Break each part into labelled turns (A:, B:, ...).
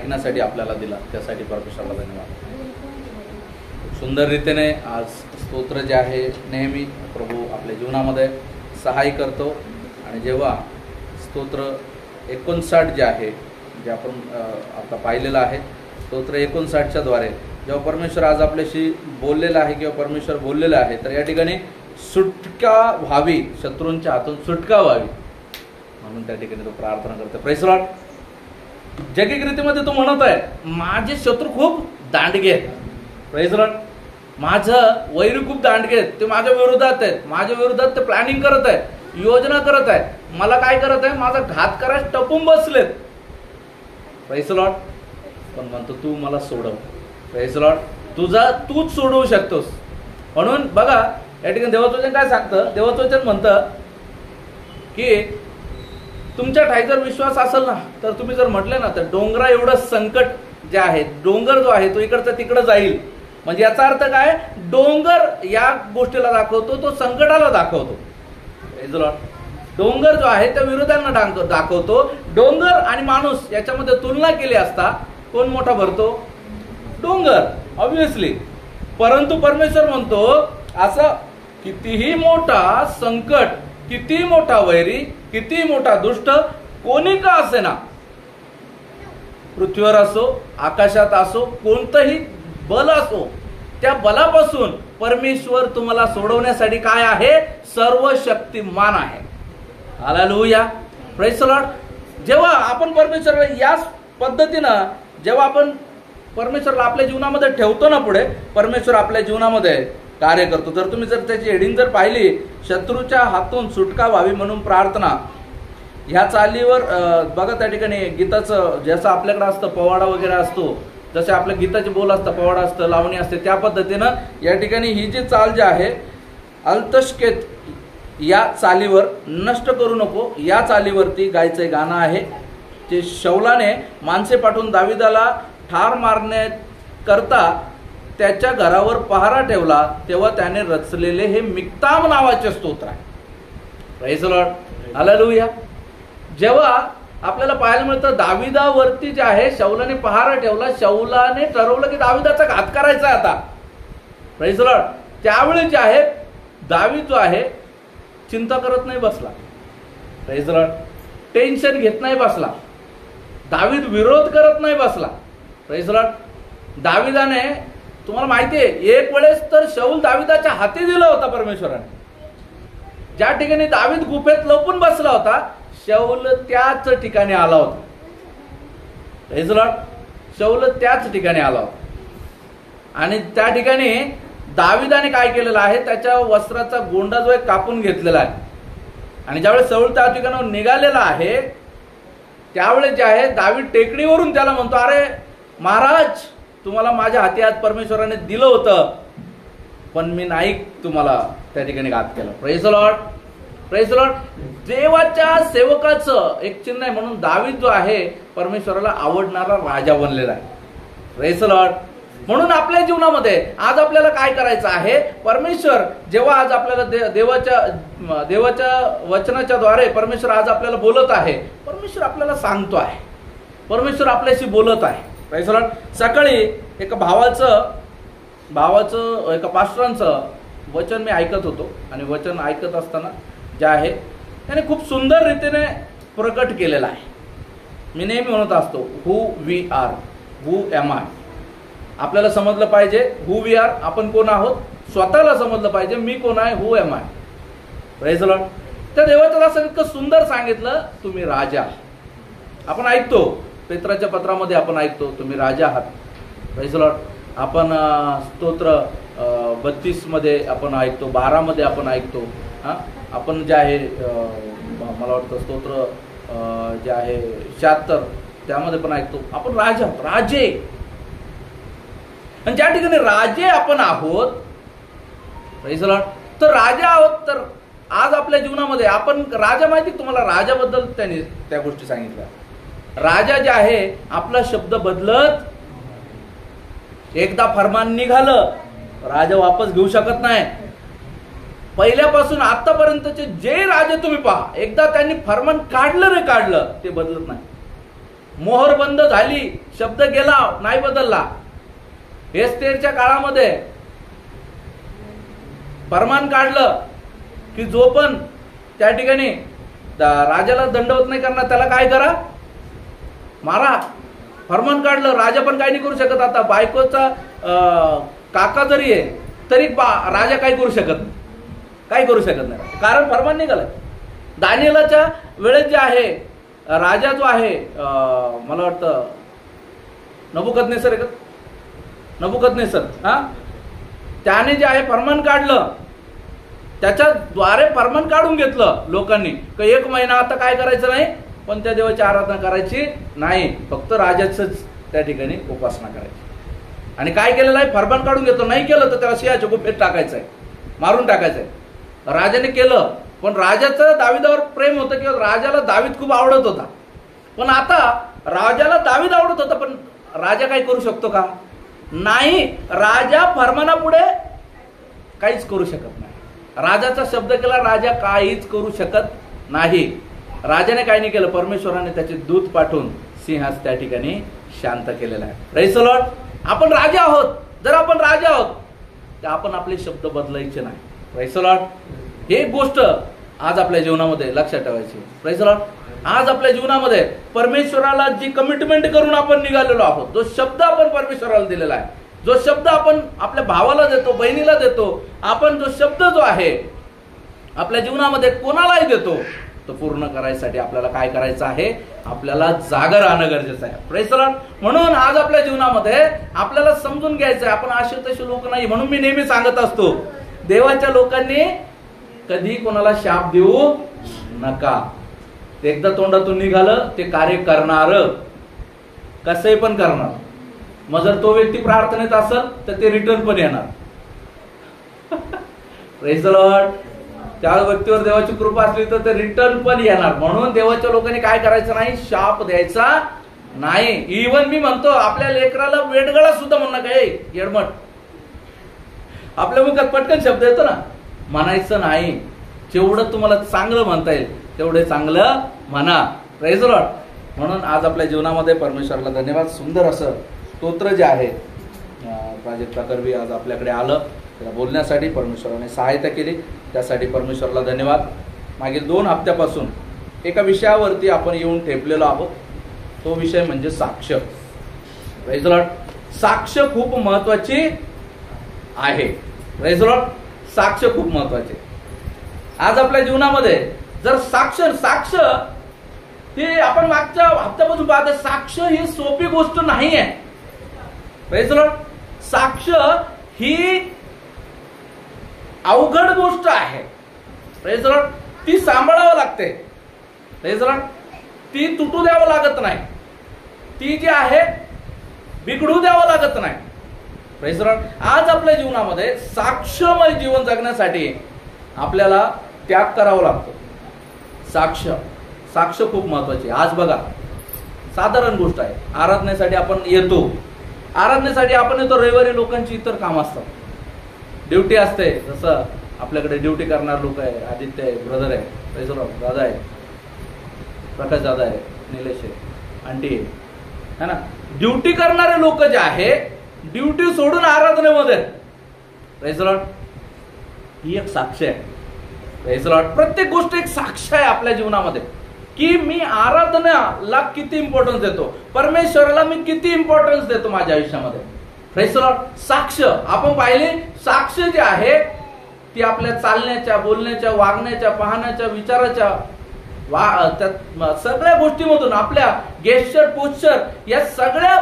A: ऐकण्यासाठी आपल्याला दिला, त्यासाठी परमेश्वराला धन्यवाद. सुंदर रीतीने आज स्तोत्र जे आहे नेहमी प्रभू आपल्या जीवनामध्ये सहाय्य करतो. आणि जेव्हा स्तोत्र 59 जे आहे, जे आपण आता पाहिलेलं आहे, स्तोत्र 59च्या द्वारे जेव्हा परमेश्वर आज आपल्याशी बोललेला आहे किंवा परमेश्वर बोललेला आहे, तर या ठिकाणी सुटका व्हावी, शत्रूंच्या हातून सुटका व्हावी म्हणून त्या ठिकाणी तो प्रार्थना करतो. Praise Lord. जैविक रीतीमध्ये तो म्हणत आहे, माझे शत्रू खूप दांडगे आहेत. Praise Lord. माझं वैरी खूप दांडगे आहेत, ते माझ्या विरोधात आहेत, माझ्या विरोधात ते प्लॅनिंग करत आहेत, योजना करत आहेत, मला काय करत आहे, माझा घात करायला टपून बसलेत. Praise Lord. पण म्हणतो तू मला सोडव. Praise Lord. तूच सोडवू शकतोस. म्हणून बघा या ठिकाणी देवाचं वचन काय सांगतं. देवाचं वचन म्हणतं की तुमच्या ठाई जर विश्वास असेल ना, तर तुम्ही जर म्हटले ना, तर डोंगरा एवढं संकट जे आहे, डोंगर जो आहे तो इकडचा तिकडं जाईल. म्हणजे याचा अर्थ काय, डोंगर या गोष्टीला दाखवतो, तो संकटाला दाखवतो. Praise Lord. डोंगर जो आहे त्या विरोधांना दाखवतो. डोंगर आणि माणूस याच्यामध्ये तुलना केली असता कोण मोठा भरतो, डोंगर ऑब्विसली. परंतु परमेश्वर म्हणतो असं कितीही मोठा संकट, किती मोठा वैरी, किती मोठा दुष्ट कोणी का असे ना, पृथ्वीवर असो, आकाशात असो, कोणतंही बल असो, त्या बलापासून परमेश्वर तुम्हाला सोडवण्यासाठी काय आहे, सर्वशक्तिमान आहे. हालेलुया. Praise the Lord. जेव्हा आपण परमेश्वराला याच पद्धतीनं जेव्हा आपण परमेश्वराला आपल्या जीवनामध्ये ठेवतो ना, पुढे परमेश्वर आपल्या जीवनामध्ये कार्य करतो. जर तुम्ही जर त्याची हेडिंग जर पाहिली, शत्रूच्या हातून सुटका व्हावी म्हणून प्रार्थना, ह्या चालीवर बघा त्या ठिकाणी गीताचं जसं आपल्याकडे असतं पवाडा वगैरे असतो, जसे आपल्या गीताचे बोल असतं, पवाडा असतं, लावणी असते, त्या पद्धतीनं या ठिकाणी ही जी चाल जी आहे, अल्तशकेत या चालीवर नष्ट करू नको, या चालीवरती गायचं गाणं आहे. जे शौलाने माणसे पाठवून दाविदाला ठार मारण्याकरता त्याच्या घरावर पहारा ठेवला, तेव्हा त्याने रचलेले हे मिक्ताम नावाचे स्तोत्र आहे. Praise the Lord. हालेलुया. जेव्हा आपल्याला पाहायला मिळतं दाविदावरती जे आहे शौलाने पहारा ठेवला, शौलाने ठरवलं की दाविदाचा घात करायचा आहे आता. Praise the Lord. त्यावेळी जे आहे दावीद जो आहे चिंता करत नाही बसला. Praise the Lord. टेन्शन घेत नाही बसला. दावीद विरोध करत नाही बसला. Praise the Lord. दाविदाने, तुम्हाला माहिती आहे, एक वेळेस तर शौल दाविदाच्या हाती दिला होता परमेश्वराने. ज्या ठिकाणी दावीद गुफेत लपून बसला होता, शौल त्याच ठिकाणी आला होता. Praise the Lord. शौल त्याच ठिकाणी आला होता आणि त्या ठिकाणी दाविदाने काय केलेलं आहे, त्याच्या वस्त्राचा गोंडा जो आहे कापून घेतलेला आहे. आणि ज्यावेळेस शौल त्या ठिकाणावर निघालेला आहे, त्यावेळेस जे आहे दावीद टेकडीवरून त्याला म्हणतो, अरे महाराज, तुम्हाला माझ्या हाती आज परमेश्वराने दिलं होतं, पण मी नाही तुम्हाला त्या ठिकाणी घात केला. Praise the lord. Praise the Lord. देवाच्या सेवकाचं एक चिन्ह आहे म्हणून दावीद जो आहे परमेश्वराला आवडणारा राजा बनलेला आहे. Praise the Lord. म्हणून आपल्या जीवनामध्ये आज आपल्याला काय करायचं आहे, परमेश्वर जेव्हा आज आपल्याला देवाच्या वचनाच्या द्वारे परमेश्वर आज आपल्याला बोलत आहे, परमेश्वर आपल्याला सांगतो आहे, परमेश्वर आपल्याशी बोलत आहे. Praise the Lord. सकाळी एका भावाचं एका पास्टरांचं वचन मी ऐकत होतो आणि वचन ऐकत असताना जे आहे त्याने खूप सुंदर रीतीने प्रकट केलेलं आहे. मी नेहमी म्हणत असतो, who we are, who am I. आपल्याला समजलं पाहिजे हू वी आर, आपण कोण आहोत, स्वतःला समजलं पाहिजे मी कोण आहे, who am I. Praise the lord. त्या देवाचं असं इतकं सुंदर सांगितलं, तुम्ही राजा. आपण ऐकतो पेत्राच्या पत्रामध्ये, आपण ऐकतो तुम्ही राजा आहात. Praise the Lord. आपण स्तोत्र 32 मध्ये आपण ऐकतो, 12 मध्ये आपण ऐकतो. आपण जे आहे मला वाटतं स्तोत्र जे आहे 76 त्यामध्ये पण ऐकतो, आपण राजा, राजे. आणि ज्या ठिकाणी राजे आपण आहोत, प्रेज द लॉर्ड, तर राजा आहोत, तर आज आपल्या जीवनामध्ये आपण राजा, माहिती तुम्हाला राजाबद्दल त्यांनी त्या गोष्टी सांगितल्या. राजा जे आहे आपला शब्द बदलत, एकदा फरमान निघालं राजा वापस घेऊ शकत नाही. पहिल्यापासून आतापर्यंतचे जे राजे तुम्ही पहा, एकदा त्यांनी फरमान काढलं रे काढलं, ते बदलत नाही. मोहर बंद झाली, शब्द गेला, नाही बदलला. एस्तेरच्या काळामध्ये फरमान काढलं की जो पण त्या ठिकाणी राजाला दंडवत नाही करणार त्याला काय करा, मारा. फरमान काढलं, राजा पण काय नाही करू शकत. आता बायकोचा काका जरी आहे तरी राजा काय करू शकत नाही, काय करू शकत नाही, कारण फरमान निघालं. दानिएलाच्या वेळेत जे आहे राजा जो आहे मला वाटतं नबुकदनेसर आहे का, नबुकदनेसर, हा, त्याने जे आहे फरमान काढलं, त्याच्या द्वारे फरमान काढून घेतलं लोकांनी की 1 महिना आता काय करायचं नाही, पण त्या देवाची आराधना करायची नाही, फक्त राजाचंच त्या ठिकाणी उपासना करायची. आणि काय केलेलं आहे, फरमान काढून घेतो, नाही केलं तर त्याला सिंहाच्या गुफेत टाकायचं आहे, मारून टाकायचं आहे. राजाने केलं, पण राजाचं दावीदावर प्रेम होतं किंवा राजाला दावीद खूप आवडत होता. पण आता राजाला दावीद आवडत होता, पण राजा काय करू शकतो का, नाही. राजा फरमानापुढे काहीच करू शकत नाही. राजाचा शब्द केला, राजा काहीच करू शकत नाही. राजाने काय नाही केलं, परमेश्वराने त्याचे दूत पाठवून सिंहास त्या ठिकाणी शांत केलेला आहे. Praise the Lord. आपण राजा आहोत. जर आपण राजा आहोत तर आपण आपले शब्द बदलायचे नाही. Praise the Lord. हे गोष्ट आज आपल्या जीवनामध्ये लक्षात ठेवायची. Praise the lord. आज आपल्या जीवनामध्ये परमेश्वराला जी कमिटमेंट करून आपण निघालेलो आहोत, जो शब्द आपण परमेश्वराला दिलेला आहे, जो शब्द आपण आपल्या भावाला देतो, बहिणीला देतो, आपण जो शब्द जो आहे आपल्या जीवनामध्ये कोणालाही देतो, तो पूर्ण करायसाठी आपल्याला काय करायचं आहे, आपल्याला जागा राहणं गरजेचं आहे. Praise the Lord. म्हणून आज आपल्या जीवनामध्ये आपल्याला समजून घ्यायचं आहे, आपण असे तसे लोक नाही. म्हणून मी नेहमी सांगत असतो, देवाच्या लोकांनी कधी कोणाला शाप देऊ नका. एकदा तोंडातून निघालं ते कार्य करणार, कसंही पण करणार. मग जर तो व्यक्ती प्रार्थनेत असेल तर ते रिटर्न पण येणार. Praise the lord. त्या व्यक्तीवर देवाची कृपा असली तर ते रिटर्न पण येणार. म्हणून देवाच्या लोकांनी काय करायचं नाही, शाप द्यायचा नाही. इव्हन मी म्हणतो आपल्या लेकराला वेडगळा सुद्धा म्हणू नका, येडमट. आपल्या मुखात पटकन शब्द येतो ना, म्हणायचं नाही. जेवढं तुम्हाला चांगलं म्हणता येईल तेवढे चांगलं म्हणा. Praise the Lord. म्हणून आज आपल्या जीवनामध्ये परमेश्वराला धन्यवाद. सुंदर असं स्तोत्र जे आहे प्राजक्ता करवी आज आपल्याकडे आलं, त्याला बोलण्यासाठी परमेश्वराने सहायता केली, त्यासाठी परमेश्वराला धन्यवाद. मागील 2 हप्त्यापासून एका विषयावरती आपण येऊन ठेपलेलो आहोत. तो विषय म्हणजे साक्ष. Praise the Lord. साक्ष खूप महत्वाची आहे. Praise the Lord. साक्ष खूप महत्वाचे. आज आपल्या जीवनामध्ये जर साक्ष ही आपण मागच्या हप्त्यापासून पाहतो, साक्ष ही सोपी गोष्ट नाही आहे. Praise the Lord. साक्ष ही अवघड गोष्ट आहे. Praise the Lord. ती सांभाळावं लागते. Praise the Lord. ती तुटू द्यावं लागत नाही. ती जी आहे बिघडू द्यावं लागत नाही. Praise the lord. आज आपल्या जीवनामध्ये साक्षमय जीवन जगण्यासाठी आपल्याला त्याग करावा लागतो. साक्ष खूप महत्वाची. आज बघा, साधारण गोष्ट आहे, आराधनेसाठी आपण येतो. आराधनेसाठी आपण येतो, रविवारी लोकांची इतर काम असतात, ड्युटी असते. जसं आपल्याकडे ड्युटी करणारे लोक आहे, आदित्य आहे, ब्रदर आहे, प्रेज द लॉर्ड, दादा आहे, प्रकाश दादा आहे, निलेश आहे, आंटी आहे ना. ड्युटी करणारे लोक जे आहे, ड्युटी सोडून आराधनेमध्ये, प्रेज द लॉर्ड, ही एक साक्ष आहे. Praise the Lord. प्रत्येक गोष्ट एक साक्ष आहे आपल्या जीवनामध्ये, की मी आराधनाला किती इम्पॉर्टन्स देतो, परमेश्वराला मी किती इम्पॉर्टन्स देतो माझ्या आयुष्यामध्ये. Praise the Lord. साक्ष आपण पाहिले, साक्ष जे आहे ती आपल्या चालण्याच्या, बोलण्याच्या, वागण्याच्या, पाहण्याच्या, विचाराच्या, सगळ्या गोष्टीमधून, आपल्या गेस्चर, पोस्चर, या सगळ्या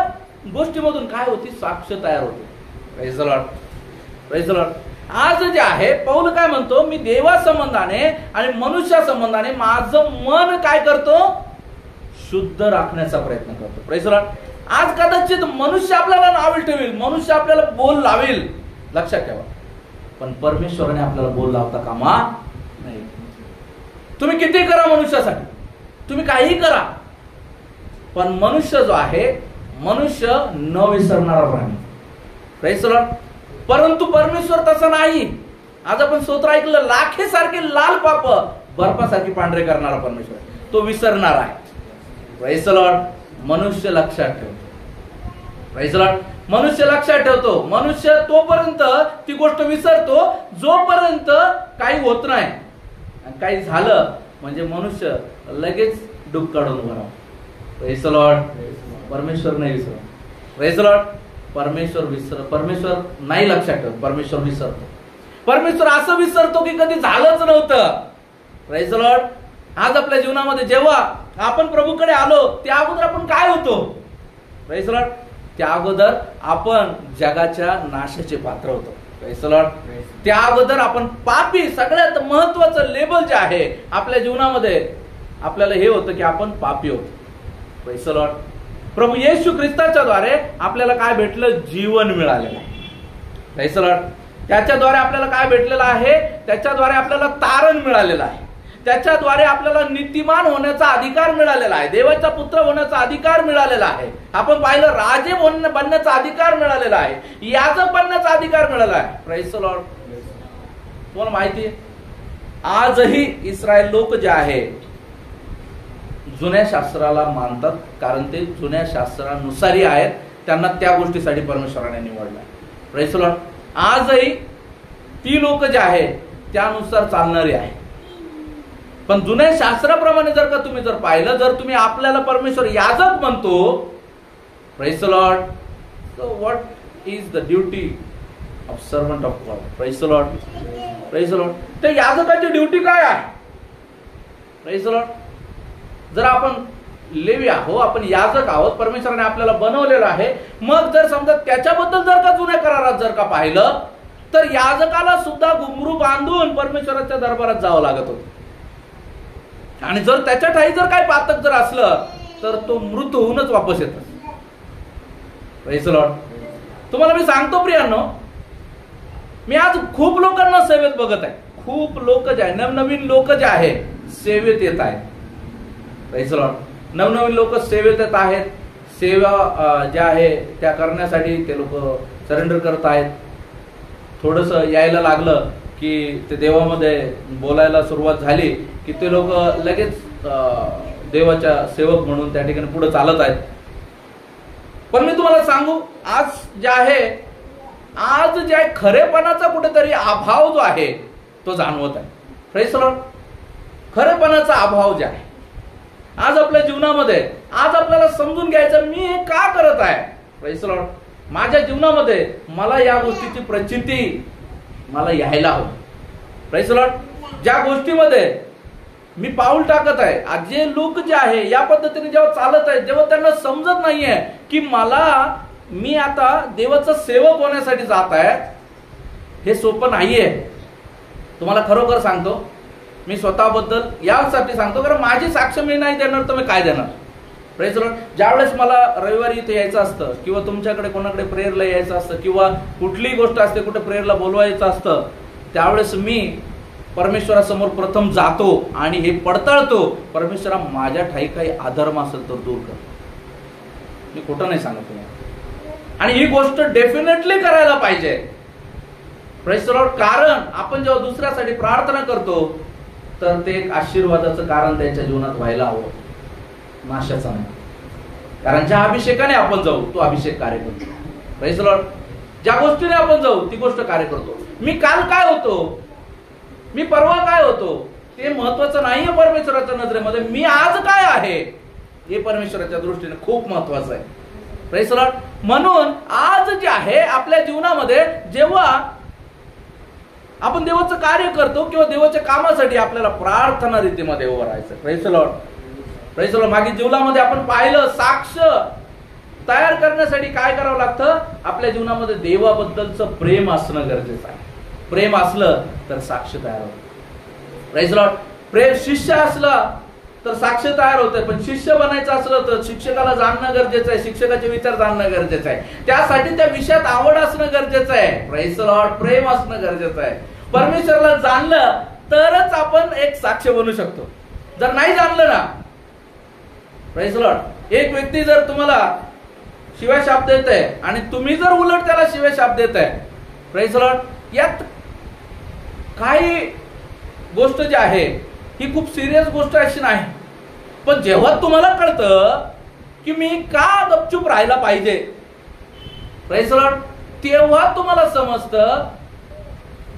A: गोष्टीमधून काय होती, साक्ष तयार होते. Praise the lord. Praise the lord. आज जे आहे पौल काय म्हणतो, मी देवा संबंधाने आणि मनुष्या संबंधाने माझं मन काय करतो, शुद्ध राखण्याचा प्रयत्न करतो. Praise the lord. आज कदाचित मनुष्य आपल्याला नाव ठेवील, मनुष्य आपल्याला बोल लावेल, लक्षात ठेवा, पण परमेश्वराने आपल्याला बोल लावता कामा नाही. तुम्ही किती करा मनुष्यासाठी, तुम्ही काहीही करा, पण मनुष्य जो आहे, मनुष्य न विसरणारा प्राणी. Praise the Lord. परंतु परमेश्वर तसा नाही. आज आपण स्तोत्र ऐकलं, लाखेसारखे लाल पाप बर्फासारखी पांढरे करणारा परमेश्वर, तो विसरणार आहे. Praise the Lord. मनुष्य लक्षात ठेवतो. Praise the Lord. मनुष्य लक्षात ठेवतो. मनुष्य तोपर्यंत ती गोष्ट विसरतो जोपर्यंत काही होत नाही. काही झालं म्हणजे मनुष्य लगेच डूब काढून उभा राहतो. Praise the Lord. परमेश्वर नाही विसरत. Praise the Lord. परमेश्वर नाही लक्षात ठेवत. परमेश्वर विसरतो. परमेश्वर असं विसरतो की कधी झालंच नव्हतं. Praise the lord. आज आपल्या जीवनामध्ये जेव्हा आपण प्रभूकडे आलो त्या अगोदर आपण काय होतो? Praise the lord. त्या अगोदर आपण जगाच्या नाशाचे पात्र होतो. Praise the lord. त्या अगोदर आपण पापी. सगळ्यात महत्वाचं लेबल जे आहे आपल्या जीवनामध्ये आपल्याला हे होतं की आपण पापी होतो. Praise the lord. प्रभू येशू ख्रिस्ताच्या द्वारे आपल्याला काय भेटलं? जीवन मिळालेलं आहे. Praise the lord. त्याच्याद्वारे आपल्याला काय भेटलेलं आहे? त्याच्याद्वारे आपल्याला तारण मिळालेलं आहे. त्याच्याद्वारे आपल्याला नीतिमान होण्याचा अधिकार मिळालेला आहे. देवाचा पुत्र होण्याचा अधिकार मिळालेला आहे. आपण पाहिलं राजे बनण्याचा अधिकार मिळालेला आहे. याजक बनण्याचा अधिकार मिळाला आहे. Praise the Lord. तुम्हाला माहिती आहे आजही इस्रायल लोक जे आहे जुन्या शास्त्राला मानतात, कारण ते जुन्या शास्त्रानुसारी आहेत. त्यांना त्या गोष्टीसाठी परमेश्वराने निवडलं. Praise the Lord. आजही ती लोक जे आहेत त्यानुसार चालणारी आहे. पण जुन्या शास्त्राप्रमाणे जर का तुम्ही पाहिलं, जर तुम्ही आपल्याला परमेश्वर याजक म्हणतो, praise the Lord, so what is the duty of servant of God? Praise the lord. Praise the Lord. तर याजकाची ड्युटी काय आहे? Praise the Lord. जर आपण लेवी आहोत, आपण याजक आहोत, परमेश्वराने आपल्याला बनवलेलं आहे. मग जर समजा त्याच्याबद्दल जर का जुन्या करारात जर का पाहिलं तर याजकाला सुद्धा घुंगरू बांधून परमेश्वराच्या दरबारात जावं लागत होतं. आणि जर त्याच्या ठाई जर काही पातक जर असलं तर तो मृत होऊनच वापस येतो. Praise the Lord. तुम्हाला मी सांगतो प्रियांनो, मी आज खूप लोकांना सेवेत बघत आहे. खूप लोक जे आहे, नवनवीन लोक जे आहे सेवेत येत आहेत. Praise the Lord. नवनवीन लोक सेवेत येत आहेत. सेवा ज्या आहे त्या करण्यासाठी ते लोक सरेंडर करत आहेत. थोडस यायला लागलं की ते देवामध्ये बोलायला सुरुवात झाली की ते लोक लगेच देवाच्या सेवक म्हणून त्या ठिकाणी पुढे चालत आहेत. पण मी तुम्हाला सांगू, आज जे आहे खरेपणाचा कुठेतरी अभाव जो आहे तो जाणवत आहे. Praise the Lord. खरेपणाचा अभाव जे आहे आज आपल्या जीवनामध्ये, आज आपल्याला समजून घ्यायचं मी हे का करत आहे. Praise the Lord. माझ्या जीवनामध्ये मला या गोष्टीची प्रचिती मला यायला हवी. Praise the Lord. ज्या गोष्टीमध्ये मी पाऊल टाकत आहे, आज जे लोक जे आहे या पद्धतीने जेव्हा चालत आहेत, जेव्हा त्यांना समजत नाहीये की मी आता देवाचा सेवक होण्यासाठी जात आहे, हे सोपं नाहीये. तुम्हाला खरोखर सांगतो, मी स्वतःबद्दल यासाठी सांगतो, कारण माझी साक्ष मी नाही देणार तर मी काय देणार. Praise the Lord. ज्यावेळेस मला रविवारी इथे यायचं असतं किंवा तुमच्याकडे कोणाकडे प्रेयरला यायचं असतं किंवा कुठलीही गोष्ट असते कुठे प्रेयरला बोलवायचं असतं, त्यावेळेस मी परमेश्वरासमोर प्रथम जातो आणि हे पडताळतो, परमेश्वरा माझ्या ठाई काही अधर्म असेल तर दूर कर. मी खोटं नाही सांगत तुम्हाला. आणि ही गोष्ट डेफिनेटली करायला पाहिजे. Praise the Lord. कारण आपण जेव्हा दुसऱ्यासाठी प्रार्थना करतो तर ते एक आशीर्वादाचं कारण त्यांच्या जीवनात व्हायला हवं, नाशाचा नाही. कारण ज्या अभिषेकाने आपण जाऊ तो अभिषेक कार्य करतो. Praise the Lord. ज्या गोष्टीने आपण जाऊ ती गोष्ट कार्य करतो. मी काल काय होतो, मी परवा काय होतो ते महत्वाचं नाहीये परमेश्वराच्या नजरेमध्ये. मी आज काय आहे हे परमेश्वराच्या दृष्टीने खूप महत्वाचं आहे. Praise the Lord. म्हणून आज जे आहे आपल्या जीवनामध्ये जेव्हा आपण देवाचं कार्य करतो किंवा देवाच्या कामासाठी आपल्याला प्रार्थना रीतीमध्ये उभं राहायचं. Praise the lord. Praise the Lord. मागील जीवनामध्ये आपण पाहिलं, साक्ष तयार करण्यासाठी काय करावं लागतं? आपल्या जीवनामध्ये देवाबद्दलचं प्रेम असणं गरजेचं आहे. प्रेम असलं तर साक्ष तयार होतं. Praise the Lord. प्रेम शिष्य असला तर साक्ष तयार होते. पण शिष्य बनायचं असलं तर शिक्षकाला जाणणं गरजेचं आहे, शिक्षकाचे विचार जाणणं गरजेचं आहे. त्यासाठी त्या विषयात आवड असणं गरजेचं आहे. Praise the Lord. प्रेम असणं गरजेचं आहे. परमेश्वराला जाणलं तरच आपण एक साक्ष बनू शकतो. जर नाही जाणलं ना, प्रेज द लॉर्ड, एक व्यक्ती जर तुम्हाला शिव्या शाप देत आहे आणि तुम्ही जर उलट त्याला शिव्या शाप देत आहे, प्रेज द लॉर्ड, यात काही गोष्ट जी आहे ही खूप सिरियस गोष्ट अशी नाही. पण जेव्हा तुम्हाला कळतं की मी का गपचूप राहायला पाहिजे. Praise the Lord. तेव्हा तुम्हाला समजतं,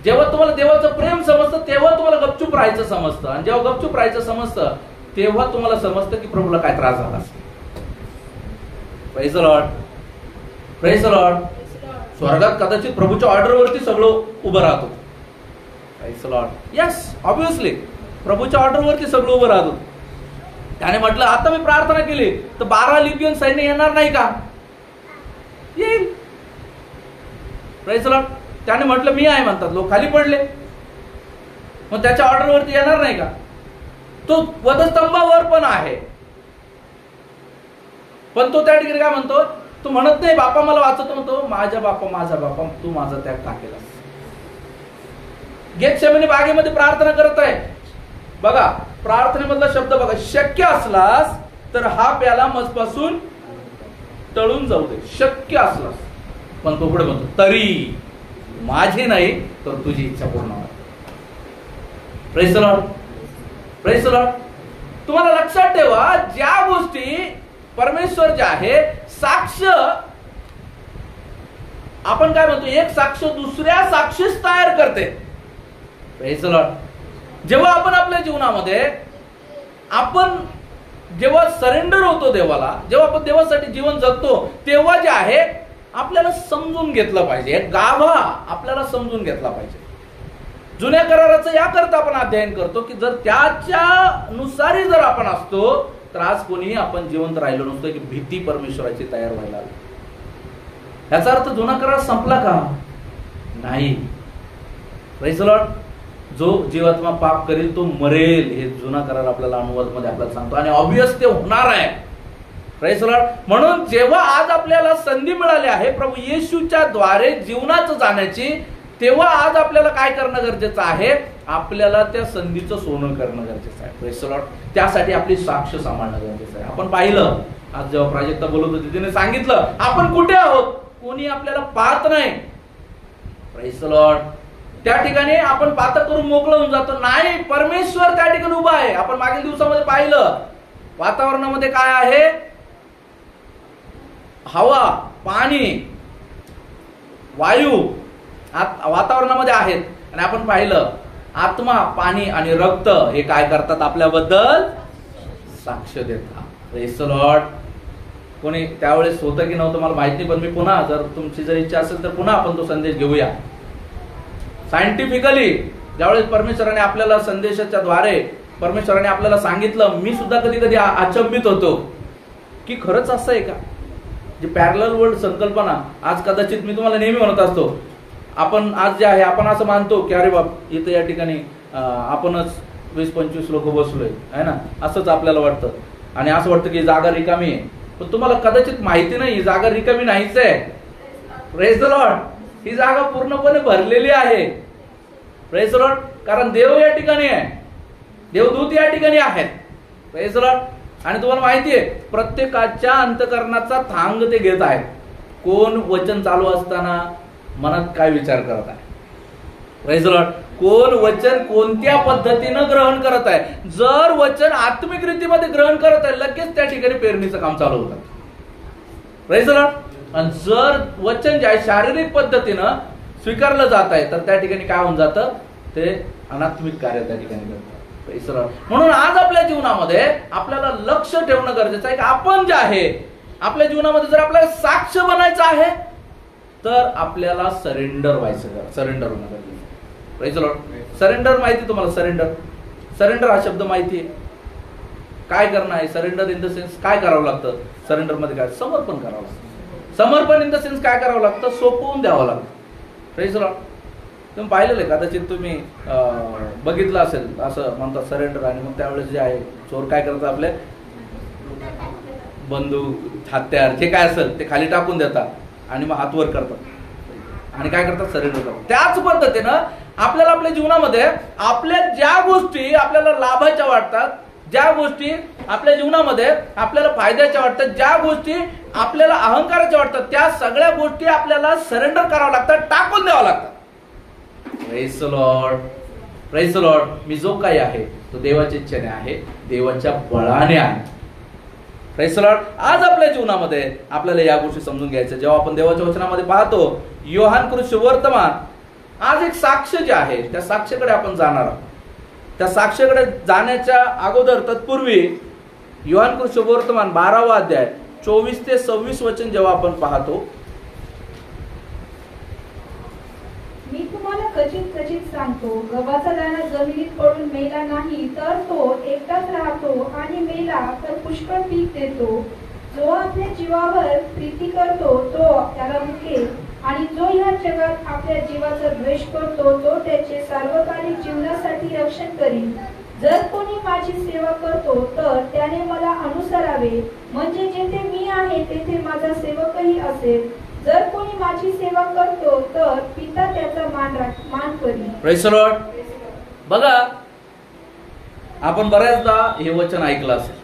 A: जेव्हा तुम्हाला देवाचं प्रेम समजतं तेव्हा तुम्हाला गपचूप राहायचं समजतं. आणि जेव्हा गपचूप राहायचं समजतं तेव्हा तुम्हाला समजतं की प्रभूला काय त्रास झाला असेल. Praise the lord. Praise the lord. स्वर्गात कदाचित प्रभूच्या ऑर्डरवरती सगळं उभं राहतो. Praise the lord. Yes, obviously प्रभूच्या ऑर्डरवरती सगळं उभं राहतो. त्याने म्हटलं आता मी प्रार्थना केली तर 12 लिबियन सैन्य येणार नाही का? येईल. Praise the Lord. त्याने म्हटलं मी आहे म्हणतात, लोक खाली पडले. मग त्याच्या ऑर्डरवरती येणार नाही का? तो वधस्तंभावर पण आहे, पण तो त्या ठिकाणी काय म्हणतो? तू म्हणत नाही बापा मला वाचवतो, म्हणतो माझा बापा तू माझा त्याग का केलास. गेतसेमनी बागेमध्ये प्रार्थना करत आहे. बघा प्रार्थनेमधला शब्द बघा, शक्य असलास तर हा प्याला मजपासून टळून जाऊ दे, शक्य असलास. पण तो पुढे म्हणतो तरी माझी नाही तर तुझी इच्छा पूर्ण होणार. Praise the lord. Praise the Lord. तुम्हाला लक्षात ठेवा, ज्या गोष्टी परमेश्वर जे आहे साक्ष, आपण काय म्हणतो, एक साक्ष दुसऱ्या साक्षीस तयार करते. Praise the Lord. जेव्हा आपण आपल्या जीवनामध्ये आपण जेव्हा सरेंडर होतो देवाला, जेव्हा आपण देवासाठी जीवन जगतो, तेव्हा जे आहे आपल्याला समजून घेतलं पाहिजे. एक गाभा आपल्याला समजून घेतला पाहिजे. जुन्या कराराचं याकरता आपण अध्ययन करतो की जर त्याच्या नुसारी जर आपण असतो तर आज कोणीही आपण जिवंत राहिलो नसतो, की भीती परमेश्वराची तयार व्हायला हवी. याचा अर्थ जुना करार संपला का? नाही. Praise the lord. जो जीवात्मा पाप करेल तो मरेल, हे जुना करार आपल्याला अनुवाद मध्ये आपल्याला सांगतो, आणि ऑब्वियस ते होणार आहे. Praise the Lord. म्हणून जेव्हा आज आपल्याला संधी मिळाली आहे प्रभू येशूच्या द्वारे जीवनाचं जाण्याची, तेव्हा आज आपल्याला काय करणं गरजेचं आहे? आपल्याला त्या संधीचं सोनं करणं गरजेचं आहे. Praise the Lord. त्यासाठी आपली साक्ष सांभाळणं गरजेचं आहे. आपण पाहिलं आज जेव्हा प्राजक्ता बोलत होती, तिने सांगितलं आपण कुठे आहोत, कोणी आपल्याला पाहत नाही. Praise the lord. त्या ठिकाणी आपण पातक करून मोकळं होऊन जातो. नाही, परमेश्वर त्या ठिकाणी उभा आहे. आपण मागील दिवसामध्ये पाहिलं वातावरणामध्ये काय आहे? हवा, पाणी, वायू वातावरणामध्ये आहेत. आणि आपण पाहिलं आत्मा, पाणी आणि रक्त हे काय करतात? आपल्याबद्दल साक्ष देतात. Praise the Lord. कोणी त्यावेळेस होतं की नव्हतं मला माहित नाही, पण मी पुन्हा, जर तुमची जर इच्छा असेल तर पुन्हा आपण तो संदेश घेऊया. सायंटिफिकली ज्यावेळेस परमेश्वराने आपल्याला संदेशाच्या द्वारे परमेश्वराने आपल्याला सांगितलं, मी सुद्धा कधी कधी अचंबित होतो की खरंच असं आहे का? जे पॅरलल वर्ल्ड संकल्पना आज कदाचित मी तुम्हाला नेहमी म्हणत असतो, आपण आज जे आहे आपण असं मानतो की अरे बाप इथं या ठिकाणी आपणच 20-25 लोक बसलोय आहे ना, असंच आपल्याला वाटतं. आणि असं वाटतं की जागा रिकामी आहे, पण तुम्हाला कदाचित माहिती नाही ही जागा रिकामी नाहीच आहे. Praise the lord. ही जागा पूर्णपणे भरलेली आहे. Praise the Lord. कारण देव या ठिकाणी आहे, देवदूत या ठिकाणी आहेत. Praise the Lord. आणि तुम्हाला माहिती आहे प्रत्येकाच्या अंतकरणाचा थांग ते घेत आहेत. कोण वचन चालू असताना मनात काय विचार करत आहे? Praise the Lord. कोण वचन कोणत्या पद्धतीनं ग्रहण करत आहे? जर वचन आत्मिक रीतीमध्ये ग्रहण करत आहे, लगेच त्या ठिकाणी पेरणीचं काम चालू होतं. Praise the Lord. आणि जर वचन जे आहे शारीरिक पद्धतीनं स्वीकारलं जात आहे तर त्या ठिकाणी काय होऊन जातं? ते अनात्मिक कार्य त्या ठिकाणी करतात. म्हणून आज आपल्या जीवनामध्ये आपल्याला लक्ष ठेवणं गरजेचं आहे की आपण जे आहे आपल्या जीवनामध्ये जर आपल्याला साक्ष बनायचं आहे तर आपल्याला सरेंडर व्हायचं, सरेंडर होणं गरजेचं आहे. Praise the Lord. सरेंडर माहिती तुम्हाला? सरेंडर हा शब्द माहिती आहे? काय करणं आहे? सरेंडर इन द सेन्स काय करावं लागतं? सरेंडर मध्ये काय? समर्पण करावं लागतं. समर्पण इन द सेन्स काय करावं लागतं? सोपवून द्यावं लागतं. Praise the Lord. तुम्ही पाहिलेलं आहे कदाचित, तुम्ही बघितलं असेल, असं म्हणतात सरेंडर. आणि मग त्यावेळेस जे आहे चोर काय करतात? आपले बंदूक, हत्यार जे काय असेल ते खाली टाकून देतात आणि मग हातवर करतात आणि काय करतात? सरेंडर करतात. त्याच पद्धतीनं आपल्याला आपल्या जीवनामध्ये आपल्या ज्या गोष्टी आपल्याला लाभाच्या वाटतात, ज्या गोष्टी आपल्या जीवनामध्ये आपल्याला फायद्याच्या वाटतात, ज्या गोष्टी आपल्याला अहंकाराच्या वाटतात, त्या सगळ्या गोष्टी आपल्याला सरेंडर कराव्या लागतात, टाकून द्यावं लागतात. Praise the lord. Praise the lord. मी जो काही आहे तो देवाच्या इच्छेने आहे, देवाच्या बळाने आहे. Praise the lord. आज आपल्या जीवनामध्ये आपल्याला या गोष्टी समजून घ्यायच्या. जेव्हा आपण देवाच्या वचनामध्ये पाहतो योहान कृत शुभवर्तमान, आज एक साक्ष जे आहे त्या साक्षाकडे आपण जाणार आहोत. त्या साक्षाकडे जाण्याच्या अगोदर तत्पूर्वी योहान कृत शुभवर्तमान 12वा अध्याय 24 ते 26 वचन जेव्हा आपण पाहतो,
B: मी तुम्हाला खचित खचित सांगतो, गव्हाचा दाणा जमिनीत पडून मेला नाही तर तो एकटाच राहतो आणि मेला तर पुष्कळ पीक देतो. जो आपल्या जीवावर प्रीती करतो तो त्याला भुकेल, आणि जो ह्या जगात आपल्या जीवाचा द्वेष करतो तो त्याचे सार्वकालिक जीवनासाठी रक्षण करील. जर कोणी माझी सेवा करतो तर त्याने मला अनुसरावे, म्हणजे जेथे मी आहे तेथे माझा सेवकही असेल. जर कोणी माझी सेवा करतो तर पिता त्याचा मान करील.
A: Praise the Lord. बघा, आपण बऱ्याचदा हे वचन ऐकलं असेल.